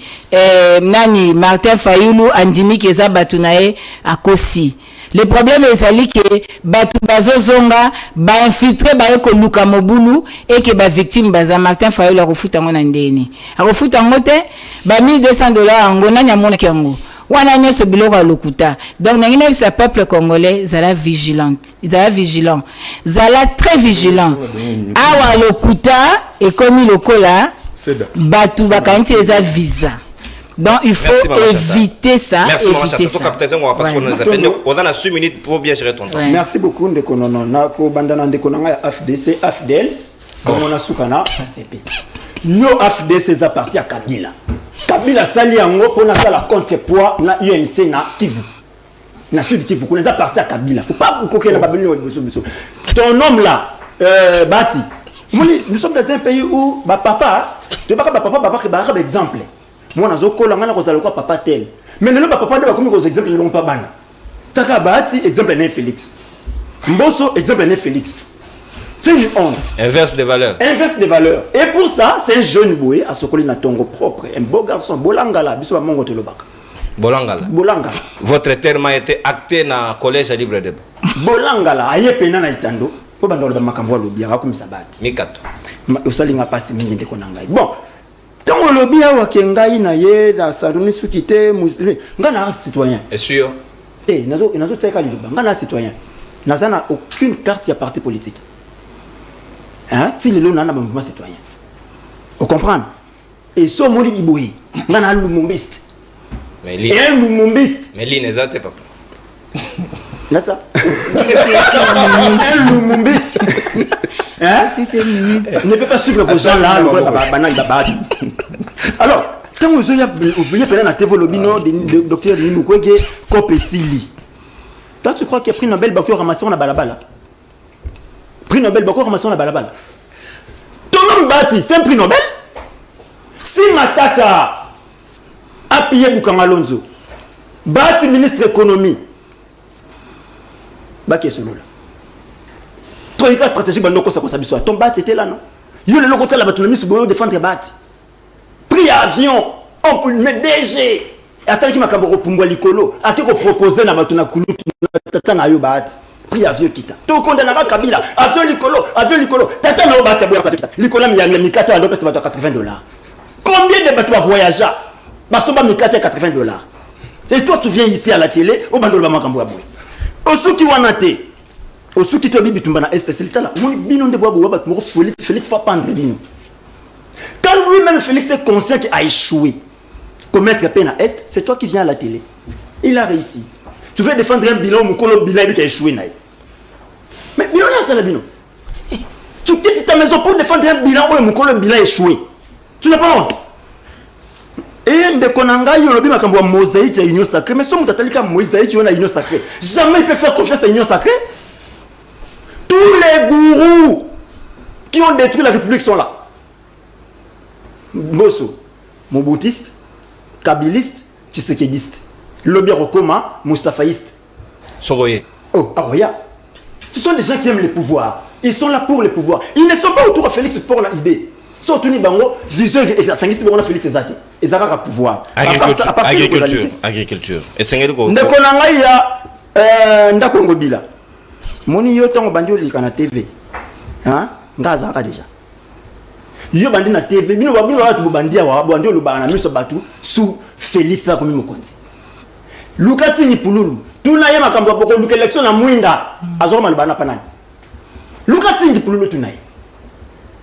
nani Martin Fayulu andimi keza batunae akosi. Le problème est que batu bazozonga ba infiltrer ba eko luka mobulu et que ba victime baza Martin Fayulu a refuta ngona ndeni. A refuta ngote ba $1,200 ngona nyamona kyango. Wana nyoso biloko a lokuta. Donc nangina sa peuple congolais zala vigilante. Zala vigilant. Zala très vigilant. Awa lokuta et comme lokola batu bakanti eza visa. Donc il faut éviter ça. Merci éviter ça. On a 6 minutes pour bien gérer ton temps. Merci beaucoup ndeko nono na ko bandana ndeko nanga FDC AFDL comme on a soukana ACP. Yo FDC za parti à Kabila. Kabila sali yango pona sala contrepoids na UNC na Kivu. Na Sud Kivu connaît parti à Kabila. Faut pas coquer na babeli biso biso. Ton homme là Bati. Nous sommes dans un pays où papa, tu vois papa exemple. Moi nazokola ngana ko zaloko papa tel. Mais non papa de comme ko exemple non pas bana. Taka Bati exemple né Félix. Mbosso exemple né Félix. C'est une honte. Inverse des valeurs. Inverse des valeurs. Et pour ça, c'est un jeune boué à Sokoli na tongo propre, un beau garçon, Bolangala, biso ba mongo telobaka. Bolangala. Bolangala. Votre terme a été acté dans le collège à Libre Débat. Bolangala, aye pena na itando. Po bandolo ba makambo lobi ya comme sabati. Mikato. Usalinga pasi mingi ndeko na ngai. Bon. Tango lobi ya wakengai na ye na saloni sukite musulman. Ngana citoyen. Est sûr? Nazo tseka liloba. Ngana citoyen. Nazana aucune carte ya parti politique. Hein? Si le lot n'a pas mouvement citoyen. Vous comprenez? Et ce mot Iboui, on a un lumumbiste. Mais un lumumbiste. Mais lui n'est pas papa. Là ça. Un lumumbiste. Hein? Si c'est minute. Ne peut pas suivre vos gens là. Alors, quand vous voyez pendant la TV Lobino, le docteur Denis Mukwege, Kopesili. Toi, tu crois qu'il a pris Nobel Bakio ramassé on a balabala? Prix Nobel, beaucoup ramassons la balabala. Ton nom Bati, c'est un prix Nobel. Si Matata a payé Boukama Alonso, Bati ministre économie, Baki est solo là. Toi, il y a stratégique, ton Bati était là, non? Il y a le côté là, tu as mis sur le défendre Bati. Prix avion, on peut le mettre DG. Attends, qui m'a proposé l'icolo, a qui proposé na batuna kulu, tata na yo Bati. Prix avion kita. Tout condamné à Kabila. Avion Licolo. Tata na obata boya patita. Licolo mi mikato ando pesa bato $80. Combien de bateaux voyageurs? Basoba mikato $80. Et toi tu viens ici à la télé, au bandolo ba makambo aboy. Osuki wanate. Osuki to bibi tumba na est c'est là. Mon bino de boabo ba mo Félix fa pendre bino. Quand lui-même Félix est conscient qu'il a échoué. Commettre peine à est, c'est toi qui viens à la télé. Il a réussi. Tu veux défendre un bilan, mon colo bilan qui a échoué. Mais bilan là, c'est le bilan. Tu quittes ta maison pour défendre un bilan où mon colo bilan a échoué. Tu n'as pas honte. Et de Konanga, il y a le bilan mosaïque à l'union sacrée. Mais si on t'a dit qu'à mosaïque, on a l'union sacrée. Jamais il peut faire confiance à l'union sacrée. Tous les gourous qui ont détruit la République sont là. Mosso, Moboutiste, Kabiliste, Tshisekediste. Lobby Rokoma, Mustafaïste. Soroye. Oh, Aroya. Ce sont des gens qui aiment le pouvoir. Ils sont là pour le pouvoir. Ils ne sont pas autour de Félix pour l'idée. Ils sont autour de Bango, vision et Félix Ezate. Ils ont un pouvoir. Agriculture. Et c'est un peu. Ndekonanga ya Ndakongo Bila. Moni yo tango bandio lika na TV. Hein? Ngaza ka déjà. Yo bandi na TV, bino watu bandia wa bandio lo bana miso batu sous Félix la komi mokonzi. Lukati ni pululu. Tunaye makambo boko luka election na mwinda. Azoma lubana panani. Lukati ni pululu tunaye.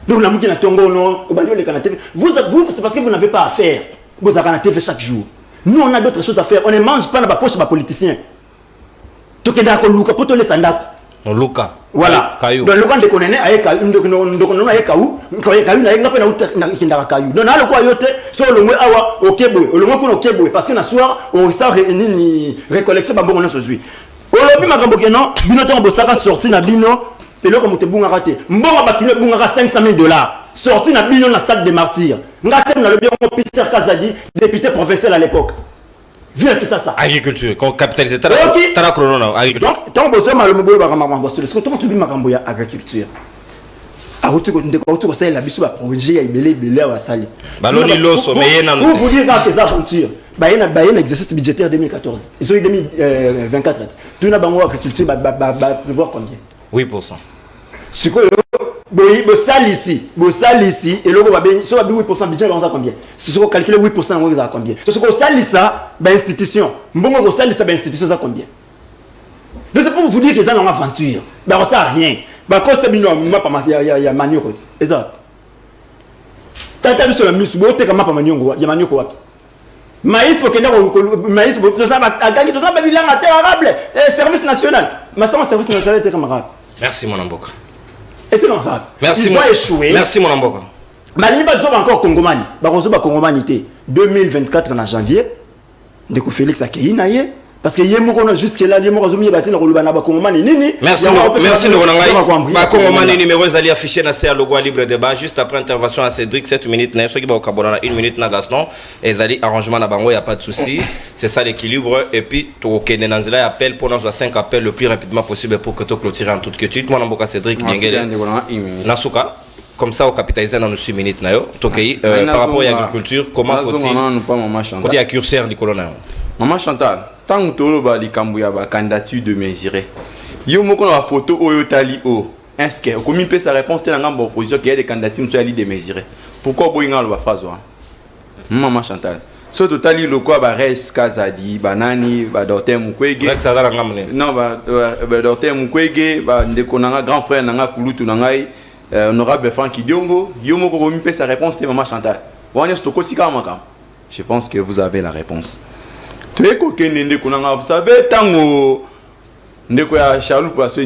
Donc la mouki na tongo non, obandio le kana TV. Vous c'est parce que vous n'avez pas à faire. Vous avez na TV chaque jour. Nous on a d'autres choses à faire. On ne mange pas na ba poche ba politicien. Tokenda ko luka poto le sandako. On luka. Voilà. Caillou. Donc le quand de connaître avec ndoko na caillou, caillou na ngapa na kinda caillou. Donc na le quoi yote so le mwe awa okebwe, le mwe ko okebwe parce que na soir on ça ni récollecter ba bongo na sozui. Olobi makambo ke non, bino tango bosaka sorti na bino, eloko mutebunga raté. Mbonga bakilo bunga $500,000. Sorti na bino na stade des martyrs. Ngate na le bien Peter Kazadi, député provincial à l'époque. Viens qui ça. Agriculture, quand capitaliser tara chrono agriculture. Donc tant bosse mal mo bolo ba makambo so le to bi makambo ya agriculture. Ahuti ko ndeko ko ça la biso ba projet ya ibele wa sali. Baloni loso mais yena no. Vous dire dans tes aventures. Ba yena exercice budgétaire 2014. Ils ont eu 2024. Tu n'as pas moi agriculture ba prévoir combien? 8%. Ce que Bossal ici, et le gars va bien, sur 8% budget, on a combien? Si vous calculez 8%, on a combien? Si vous calculez ça, institution. Bon, vous calculez ça, institution, ça combien? Donc c'est pour vous dire que ça, on a aventure. Ben, on sait rien. Ben, quand c'est bien, il y a Manioko. Et ça. T'as vu sur la mise, tu as mapa Manioko, il y a Manioko. Maïs, faut qu'il y ait maïs, tout ça, à gagner tout ça, il a un terrible service national. Mais ça, service national était camarade. Merci, mon amboka. Merci, ils ont échoué. Merci mon amboka. Mali bazoba encore Congomani. Bazoba Congomani 2024 en janvier. Ndeko Félix Akei naye, parce que yemoko jusque là yemoko zomi battre na koloba na ba kongomani nini. Merci de Ronangai. Ba kongomani numéro ezali affiché na CA logo libre débat juste après intervention à Cédric 7 minutes na soki ba okabona na 1 minute na Gaston ezali arrangement na bango, y a pas de souci. C'est ça l'équilibre et puis to kende na nzela appel pour nous 5 appels le plus rapidement possible pour que to clôturer en toute quiétude. Moi na mboka Cédric Biengele Nasuka comme ça au capitaliser dans nos 6 minutes na yo tokei par rapport à l'agriculture comment faut-il quand il y a curseur du colonel Maman Chantal, tant que tu as la candidature de mesurer, il y a une photo où tu as dit, est-ce que, comme il peut sa réponse, tu as une opposition qui a des candidatures de mesurer. Pourquoi tu as la phrase? Maman Chantal, si tu as dit le quoi, Res Kazadi, Banani, Dr Mukwege, non, Dr Mukwege, Ndekonanga, grand frère Nanga Kulutu Nangai, honorable Francky Diongo, il y a une peut sa réponse, Maman Chantal. Je pense que vous avez la réponse. Vous savez, tant que Charles Poisson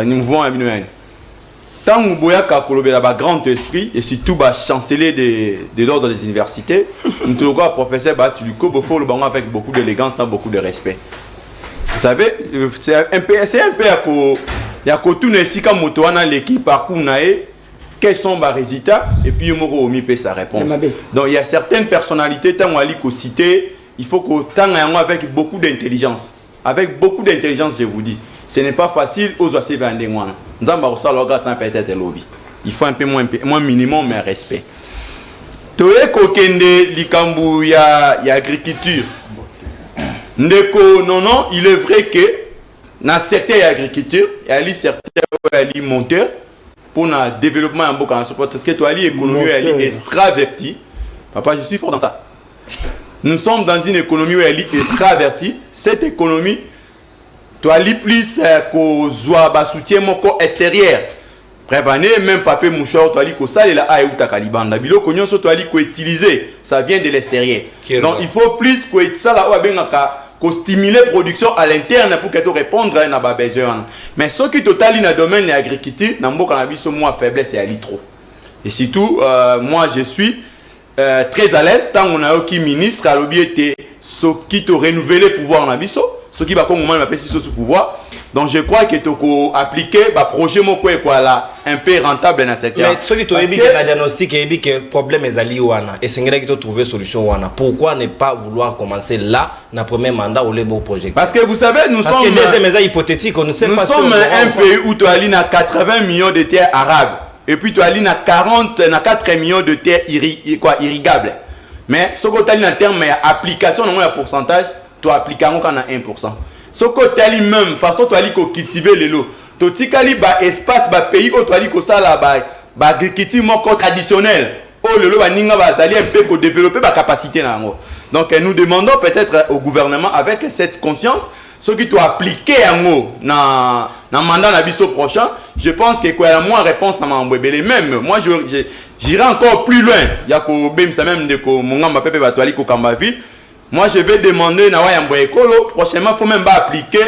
nous voyons à Binouen. Tant que vous avez un grand esprit et surtout le chancelier de l'ordre des universités, nous avons un professeur Batuliko, avec beaucoup d'élégance, beaucoup de respect. Vous savez, c'est un peu il y a tout ici comme motoana l'équipe parcours quels sont les résultats et puis il y a sa réponse. Donc il y a certaines personnalités tant qu'on cité. Il faut qu'on t'en avec beaucoup d'intelligence. Avec beaucoup d'intelligence, je vous dis. Ce n'est pas facile aux oiseaux vendés. Il faut un peu moins minimum, mais respect. Toé kokende likambu ya agriculture. Ndeko non, il est vrai que dans certaines agriculture, il y a certains monteurs pour le développement en Boka. Parce que toi, l'économie est extravertie. Papa, je suis fort dans ça. Nous sommes dans une économie où elle est extravertie. Cette économie, tu as plus qu'au soutien extérieur. Prévenez même papier mouchoir, tu as dit que ça est là où tu as caliban. La bilo qu'on a utiliser, ça vient de l'extérieur. Donc il faut plus que ça là où stimuler la production à l'interne pour que tu répondes à nos besoins. Mais ce qui total dans le domaine de l'agriculture, dans le cannabis, moi faiblesse c'est aller trop. Et surtout, moi je suis très à l'aise tant on a aucun ministre à l'objet ce qui te renouveler le pouvoir en abisso ce qui va comme moment m'appelle ce pouvoir donc je crois que tu peux appliquer bah projet mon quoi là un peu rentable dans cette mais ce qui te dit que la diagnostic et que problème est ali wana et c'est que tu trouver solution wana pourquoi ne pas vouloir commencer là dans premier mandat ou les beaux projets parce que vous savez nous sommes que deuxième est hypothétique on ne sait pas nous sommes un pays où tu as na 80 millions de terres arabes. Et puis tu as dit 4 millions de terres irrigables. Mais ce que tu as dit en termes d'application, dans le pourcentage, tu appliques à 1%. Ce que tu as dit même, façon tu as dit que cultiver les lots. Tu as dit que l'espace, le pays où tu as dit que ça, l'agriculture traditionnelle, où le lot va un peu pour développer la capacité. Donc nous demandons peut-être au gouvernement, avec cette conscience, ce qui doit appliquer dans le mandat prochain, je pense que la moins réponse à ma même moi j'irai encore plus loin. Il y a même de mon pepe batwali ko Kambaville. Moi je vais demander na wa écolo prochainement faut même pas appliquer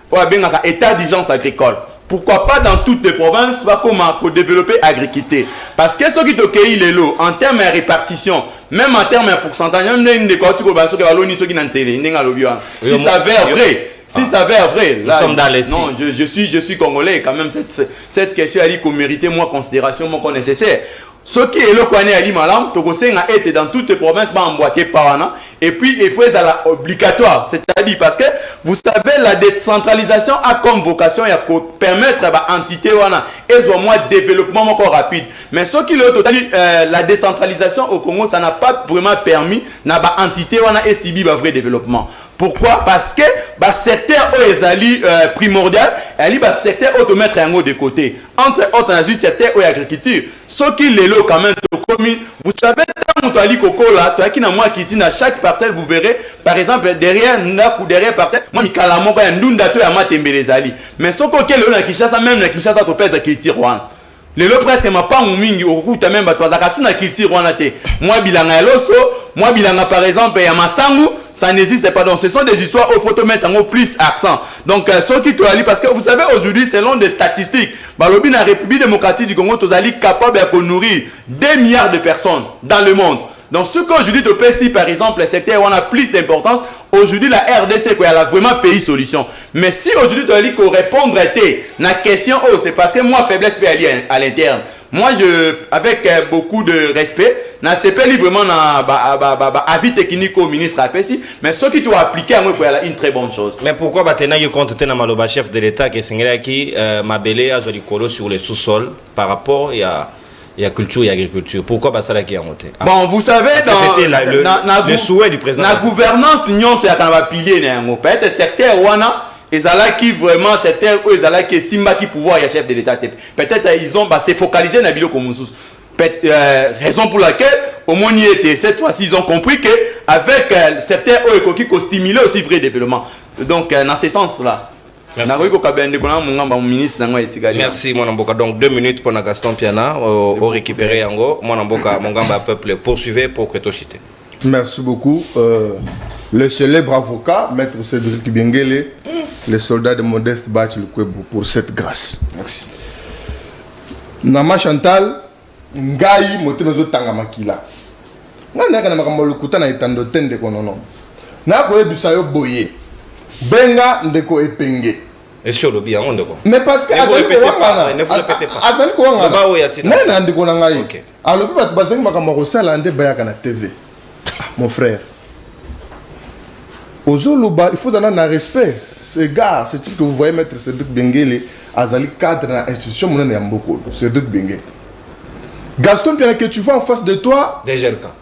pour état d'urgence agricole. Pourquoi pas dans toutes les provinces va comment développer l'agriculture parce que ce qui te cueille les lots en termes de répartition même en termes de pourcentage même des côtés si ça s'avère vrai. Si ça s'avère vrai, là, nous sommes dans les non, je suis congolais quand même. Cette question elle dit qu'on méritait moins considération, moins nécessaire. Ce qui est le Kouane Ali Malam, Togosenga était dans toutes les provinces, emboîté par an. Et puis, il faut être obligatoire. C'est-à-dire parce que, vous savez, la décentralisation a comme vocation de permettre à l'entité et au moins développement encore rapide. Mais ce qui est la décentralisation au Congo, ça n'a pas vraiment permis à l'entité et subi un vrai développement. Pourquoi? Parce que certains ont primordial, certains ont mettre un mot de côté. Entre autres, on a vu certains ont agriculture. Ce qui les lots quand même, vous savez, quand tu as dit coco là, tu as qui n'a moi qui dit à chaque parcelle, vous verrez, par exemple, derrière ou derrière parcelle, moi, Mikalamo, il y a un ndundato et un matembe les ali. Mais ce que le na Kinshasa, même na Kinshasa, tu peux être qui tire les lots presque ma pas mon mingi au coup, tu as même toi, Zakasuna qui tire moi, bilanga loso, moi, bilanga par exemple, et à Massangu, ça n'existe pas. Donc, ce sont des histoires où il faut te mettre en plus accent. Donc, ce qui te dit, parce que vous savez, aujourd'hui, selon des statistiques, la République démocratique du Congo, tu es capable de nourrir 2 milliards de personnes dans le monde. Donc ce qu'aujourd'hui de PSI par exemple le secteur on a plus d'importance aujourd'hui la RDC quoi elle a vraiment pays solution. Mais si aujourd'hui tu as dit qu'on répondre à question oh c'est parce que moi faiblesse fait aller à l'interne. Moi avec beaucoup de respect na c'est pas vraiment na avis technique au ministre à PSI mais ce qui doit appliquer à moi pour une très bonne chose. Mais pourquoi batena yo compte tena maloba chef de l'état que sengela qui mabele a joli colo sur le sous-sol par rapport il y a culture et agriculture. Pourquoi pas ça là qui a monté? Bon, vous savez, c'était le souhait du président. La gouvernance, non, c'est quand on va pilier. Peut-être secteur Wana, ils allaient qui vraiment secteur où ils allaient qui Simba qui pouvoir y a chef de l'État. Peut-être ils ont se focalisé dans le bio comme sous. Raison pour laquelle au moins y était cette fois-ci ils ont compris que avec secteur où qui stimuler aussi vrai développement. Donc dans ce sens-là. Merci. Merci mon amboka. Donc 2 minutes pour Gaston Piana au récupérer yango mon amboka mongamba peuple poursuivez pour que tochite. Merci beaucoup. Le célèbre avocat maître Cédric Bengele, le soldat de Modeste Bachi Lukwebo pour cette grâce. Merci. Nama Chantal ngai motenozo tanga makila. Ngana kana makambo lukuta na itando tende konono. Na ko ebisayo boye. Benga ndeko epenge. Et sur le bien on ndeko. Mais parce que ne vous répétez pas. Azali ko ngana. Baba o yatina. Nana ndeko na ngai. Alors bi bat bazali makambo ko sala nde bayaka na TV. Mon frère. Ozoluba, il faut donner un respect. Ces gars, ce type que vous voyez mettre Cédric Bengele, Azali cadre dans l'institution, mon nom est Mboko, Cédric Bengele. Gaston Piana, que tu vois en face de toi,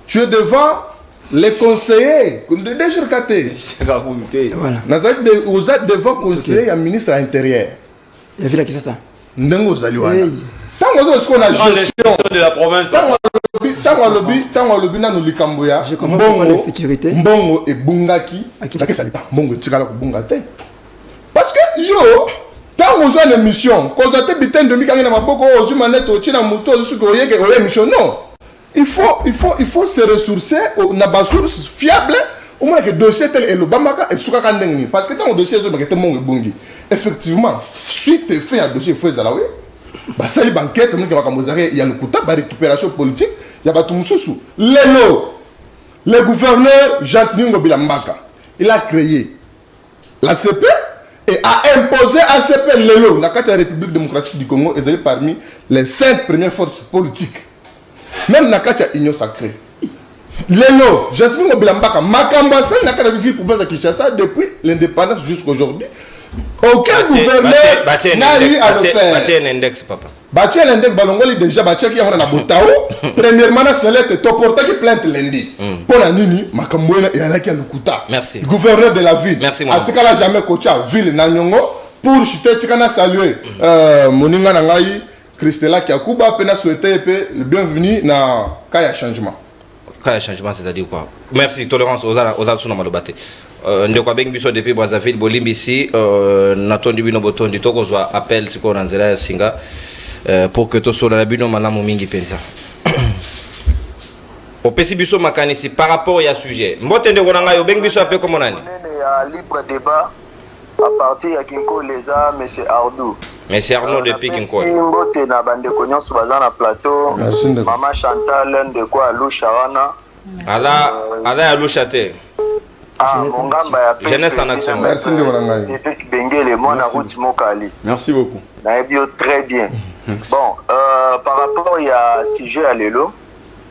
tu es devant les conseillers de DGRKT. Voilà. Vous êtes devant conseiller et ministre à l'intérieur. Il y a vu là qui c'est ça. Nengo Zaliwana. Tant qu'on a gestion de la province. Tant qu'on lobby na nous likamboya. Je comprends la sécurité. Mbongo et Bungaki. Ça dépend. Mbongo tikala ko Bungate. Parce que yo tant qu'on a une mission, cause à te bitin de mikanga na maboko ozu manette o china moto ozu ko yeke o mission non. Il faut se ressourcer na ba source fiable au moins que dossier tel et le bamaka et suka kandengni parce que dans le dossier zo makete mongo bongi. Effectivement, suite fait un dossier faut zalawe. Bah ça les banquettes nous qui va kamozare il y a le coup de récupération politique, il y a batou mususu. Le gouverneur Jean-Tini Ngobila-Mbaka, il a créé la CP et a imposé à CP Lelo, la République démocratique du Congo, et parmi les 5 premières forces politiques. Même Nakacha Union sacrée. Lelo, Jean-Tini Ngobila-Mbaka, Makambasa, Nakata ville province de Kinshasa depuis l'indépendance jusqu'à aujourd'hui. Aucun gouverneur n'a eu à le faire. Bâtir un index, papa. Bâtir un index, Balongoli déjà, bâtir qui est en Botao. Premièrement, national est toporté qui plainte lundi. Pour la Nini, Makambouna et Alaki Alukuta. Merci. Gouverneur de la ville. Merci, mon Atikala jamais Kocha, ville Nanyongo. Pour chuter, Tikana saluer. Moninga Nangaï, Christella Kiakuba, Pena souhaité le bienvenu dans Kaya Changement. Kaya Changement, c'est-à-dire quoi? Merci, tolérance aux Altsuna Malobate. Ndeko bengi biso depuis Brazzaville Bolimbisi natondi bino botondi toko zwa appel siko na nzela ya singa pour que to sola bino malamu mingi penza opesi biso makanisi par rapport ya sujet mbote ndeko na ngayo bengi biso appel comme nani libre débat à partir ya Kinko Leza monsieur Ardou depuis Kinko mbote na bandeko nyonso baza na plateau maman Chantal ndeko alusha wana ala ya lusha te Jeunesse en action. Merci de mon engagement. C'était Bengele, moi, na route Mokali. Merci beaucoup. Très bien. Bon, par rapport à sujet à l'élo,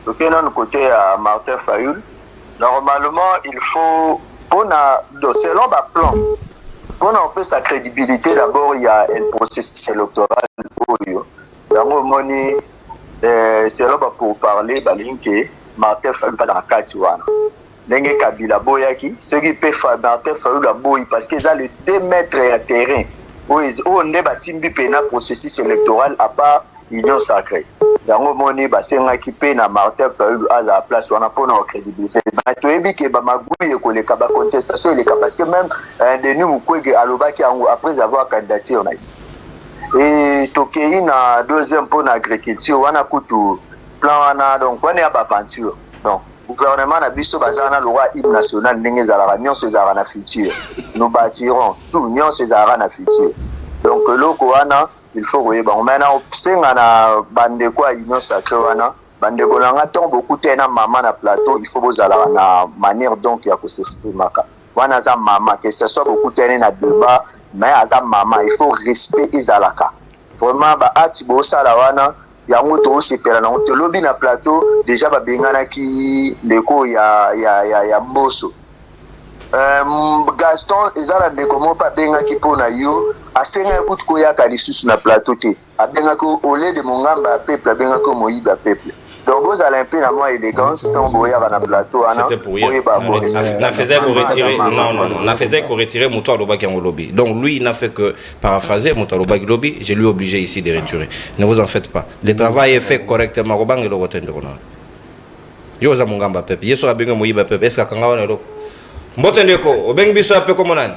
donc d'un côté à Martin Fayoul, normalement, il faut, selon ma plan, pour en faire sa crédibilité, d'abord, il y a un processus électoral. Dans mon money, selon pour parler, Martin Fayoul pas en cas, tu vois. Ndenge Kabila boyaki ceux qui peuvent faire Martin Fayoul la boy parce qu'ils ont les 2 mètres à terrain où on est simbi pena processus électoral à part union sacrée yango moni basenga ki pena Martin Fayoul à la place on a pour notre crédibilité ba toyebi ke ba maguye ko le kaba contestation le parce que même de nous kwege alobaki après avoir candidaté on a et tokei na deuxième pour l'agriculture wana kutu plan wana donc on est à aventure donc gouvernement na biso bazana le roi hymne national ndenge zalaka nyonso ezalaka na futur nous bâtirons tout nyonso ezalaka na futur donc loko wana il faut koyeba maintenant osenga na bandeko ya union sacrée wana bandeko na nga tant beaucoup te na maman na plateau il faut bozala na manière donc ya ko s'exprimer ka wana za maman que ce soit beaucoup te na débat mais aza maman il faut respect ezalaka vraiment ba ati bo sala wana yango to sepela na to lobi na plateau déjà ba bengana ki ndeko ya Mboso Gaston ezala ndeko mo pa benga ki pona yo asenga ekuti ko ya kalisusu na plateau te abenga ko olé de mongamba peuple abenga ko moyiba peuple donc vous allez un peu la moins élégance tant boya na plateau ana c'était pour hier n'a faisait qu'on retirer non n'a faisait qu'on retirer Mouto Alobaki en lobby donc lui il n'a fait que paraphraser Mouto Alobaki lobby je lui obligé ici de retirer ne vous en faites pas le travail est fait correctement Robang et le rotende kona yo za mongamba peuple yeso abenga moyiba peuple est-ce que kanga wana lo mbotende ko obengi biso ape comme nani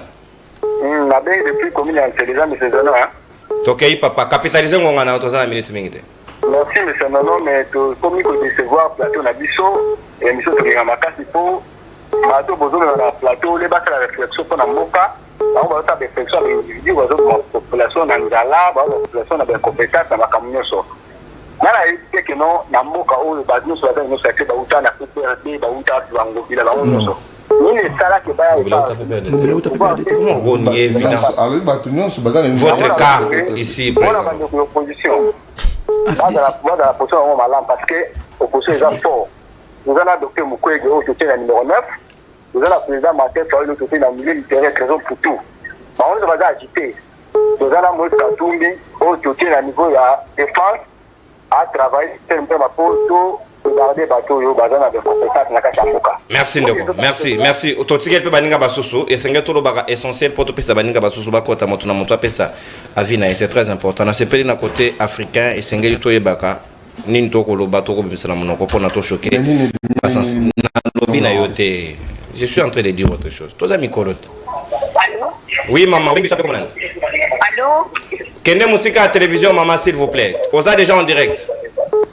na be depuis commune intelligent mais c'est ça tokei papa capitaliser ngonga na otozana minute mingite. Merci monsieur Nono mais to komi ko décevoir plateau na biso et biso to nga makasi po bato bozo na plateau le basa la réflexion pour na moka ba ba ta réflexion avec individu bazo la population na ngala ba la population na compétence na makamnyoso nala ite que non na moka o ba nous so ba nous sacré ba uta na PRD ba uta bango bila ba nyoso ni le sala que ba votre cas ici présent dans la position on malam parce que opposition est fort nous allons docteur Mukwege au côté la numéro 9 nous allons président Martin Fayoul au côté la milieu littéraire raison pour tout on va agiter nous allons Moïse Katumbi au côté la niveau ya défense à travailler c'est ma photo regarder bateau yo bazana de compétence na kachamuka merci ndeko merci ototikele pe baninga basusu esenge tolo baka essentiel pour to pesa baninga basusu bakota moto na moto pesa avina et c'est très important na sepeli na côté africain esenge to yebaka nini to ko loba to ko bimisana monoko pona to choquer passance na lobi na yote je suis en train de dire autre chose tous amis korote oui maman oui ça peut comment allô kende musika à télévision maman s'il vous plaît posa déjà en direct.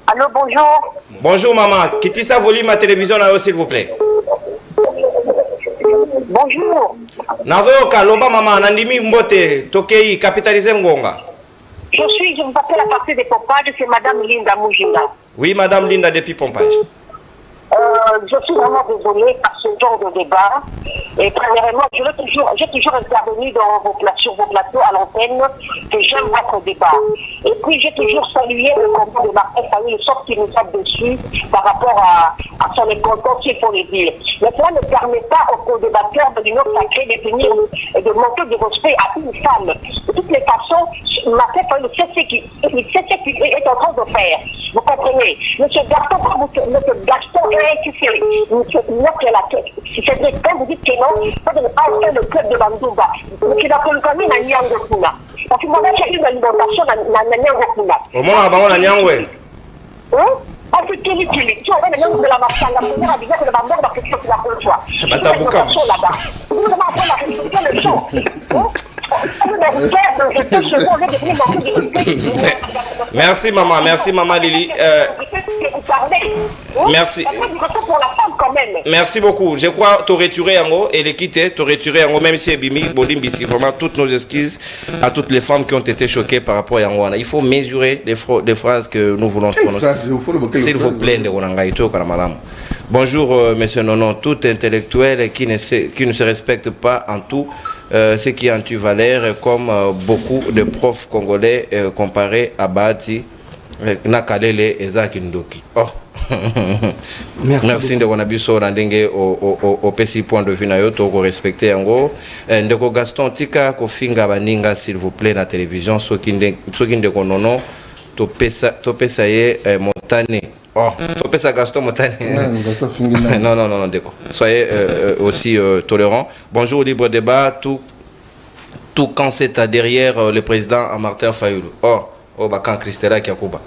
Allô, bonjour. Bonjour maman, quittez ça volume à télévision là s'il vous plaît. Bonjour. Nazo Kaloba maman, Nandimi Mbote, Tokei, capitalisé Ngonga. Je vous appelle à partir des Pompage, c'est madame Linda Moujinga. Oui, madame Linda depuis Pompage. Je suis vraiment désolée par ce genre de débat. Et premièrement, j'ai toujours intervenu sur vos plateaux à l'antenne que j'aime votre débat. Et puis j'ai toujours salué le combat de Martin Fayoul, le sort qui nous a dessus par rapport à son incompétence, il faut le dire. Mais cela ne permet pas aux co-débatteurs de l'Union sacrée de venir et de manquer de respect à une femme. De toutes les façons, Martin Fayoul sait ce qu'il est en train de faire. Vous comprenez? Monsieur Gaston est c'est quand vous dites que non, ça ne pas faire le club de Bandouba. Mais la polygamie n'a ni en Gokuna. Parce que moi, j'ai eu une alimentation dans Gokuna. Au moins, avant, on a Nyangwe. Hein? On peut tenir qu'il est. Tu vois, de la marche, la première avis que la bande va faire la première fois. Là-bas. Vous devez apprendre la réflexion de son. Merci maman Lili. Merci. Merci beaucoup. Je crois te retirer en haut et les quitter, te retirer en haut, même si Bimi, Bolimbisi, vraiment toutes nos excuses à toutes les femmes qui ont été choquées par rapport à Yangoana. Il faut mesurer les phrases que nous voulons prononcer. S'il vous plaît, bonjour, monsieur Nonon, tout intellectuel qui ne se respecte pas en tout. Ce qui est anti-valeur, comme beaucoup de profs congolais comparés à Bati, Nakalele et Zakindoki. Oh. Merci de Wanabiso Randenge au petit point de vue na yo to respecter yango. Ndeko Gaston Tika ko finga baninga s'il vous plaît na télévision sokinde konono to pesa ye Montane. Oh, to pesa Gaston Montane. Non, déco. Soyez aussi tolérants. Bonjour libre débat, tout quand c'est derrière le président Martin Fayoul. Oh bakan Christella Kiakuba.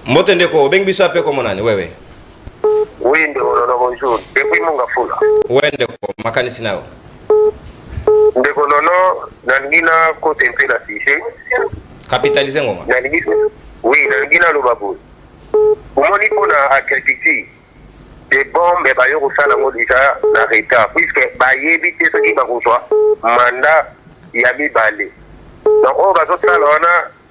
Motendeko, bengi biso ape comme nani, ouais. Oui, bonjour. Depuis Mongafula. Ouais, ndeko, makanisi nao. Ndeko nono, nangina côté la fiche. Capitaliser ngoma. Oui, nangina lobabu. Umoni pona agriculture. Des bombes bayo kosala ngo déjà na retard puisque bayebi te ce qui va reçoit mandat ya mibale. Donc on va sortir là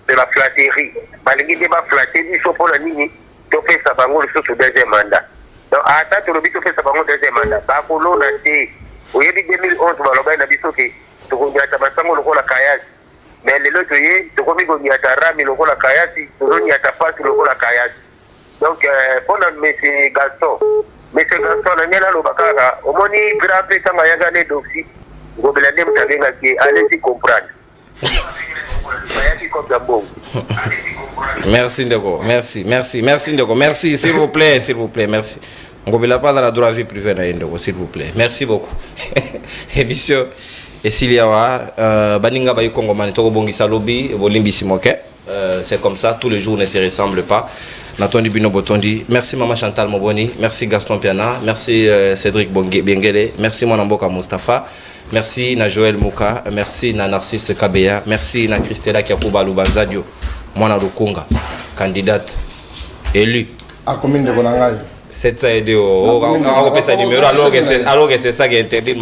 de la flatterie. Balingi de ba flatterie, il faut pour la ligne, tu fais ça bango le sous deuxième mandat. Donc, à ta tu le fais ça bango deuxième mandat. Bakolo na te, au yébi 2011, baloba na biso ke, tu connais ta basango le la kayasi. Mais le lot tu connais qu'on y a ta rami le la kayasi, tu connais ta passe le la kayasi. Donc, pendant monsieur Gaston, on a le bakara, au moni grand pétan à yagane doxy, gobelane mtavenga qui allez-y comprendre. Merci Ndeko, merci Ndeko, merci s'il vous plaît, merci. On ne pas dans la droite vie privée Ndeko, s'il vous plaît. Merci beaucoup. Émission et s'il y a baninga bayi Congo manito bongisa lobby bolimbi simoke. C'est comme ça, tous les jours ne se ressemblent pas. Natondi Bino Botondi, merci Maman Chantal Moboni, merci Gaston Piana, merci Cédric Bengele, merci Mwanamboka Mustafa, merci na Joël Mouka, merci na Narcisse Kabeya, merci na Christella Kiakuba Lubanzadio, Mwana Lukunga, candidate élu. À combien de Bonangai? 700 aidés au numéro alors que c'est ça qui est interdit.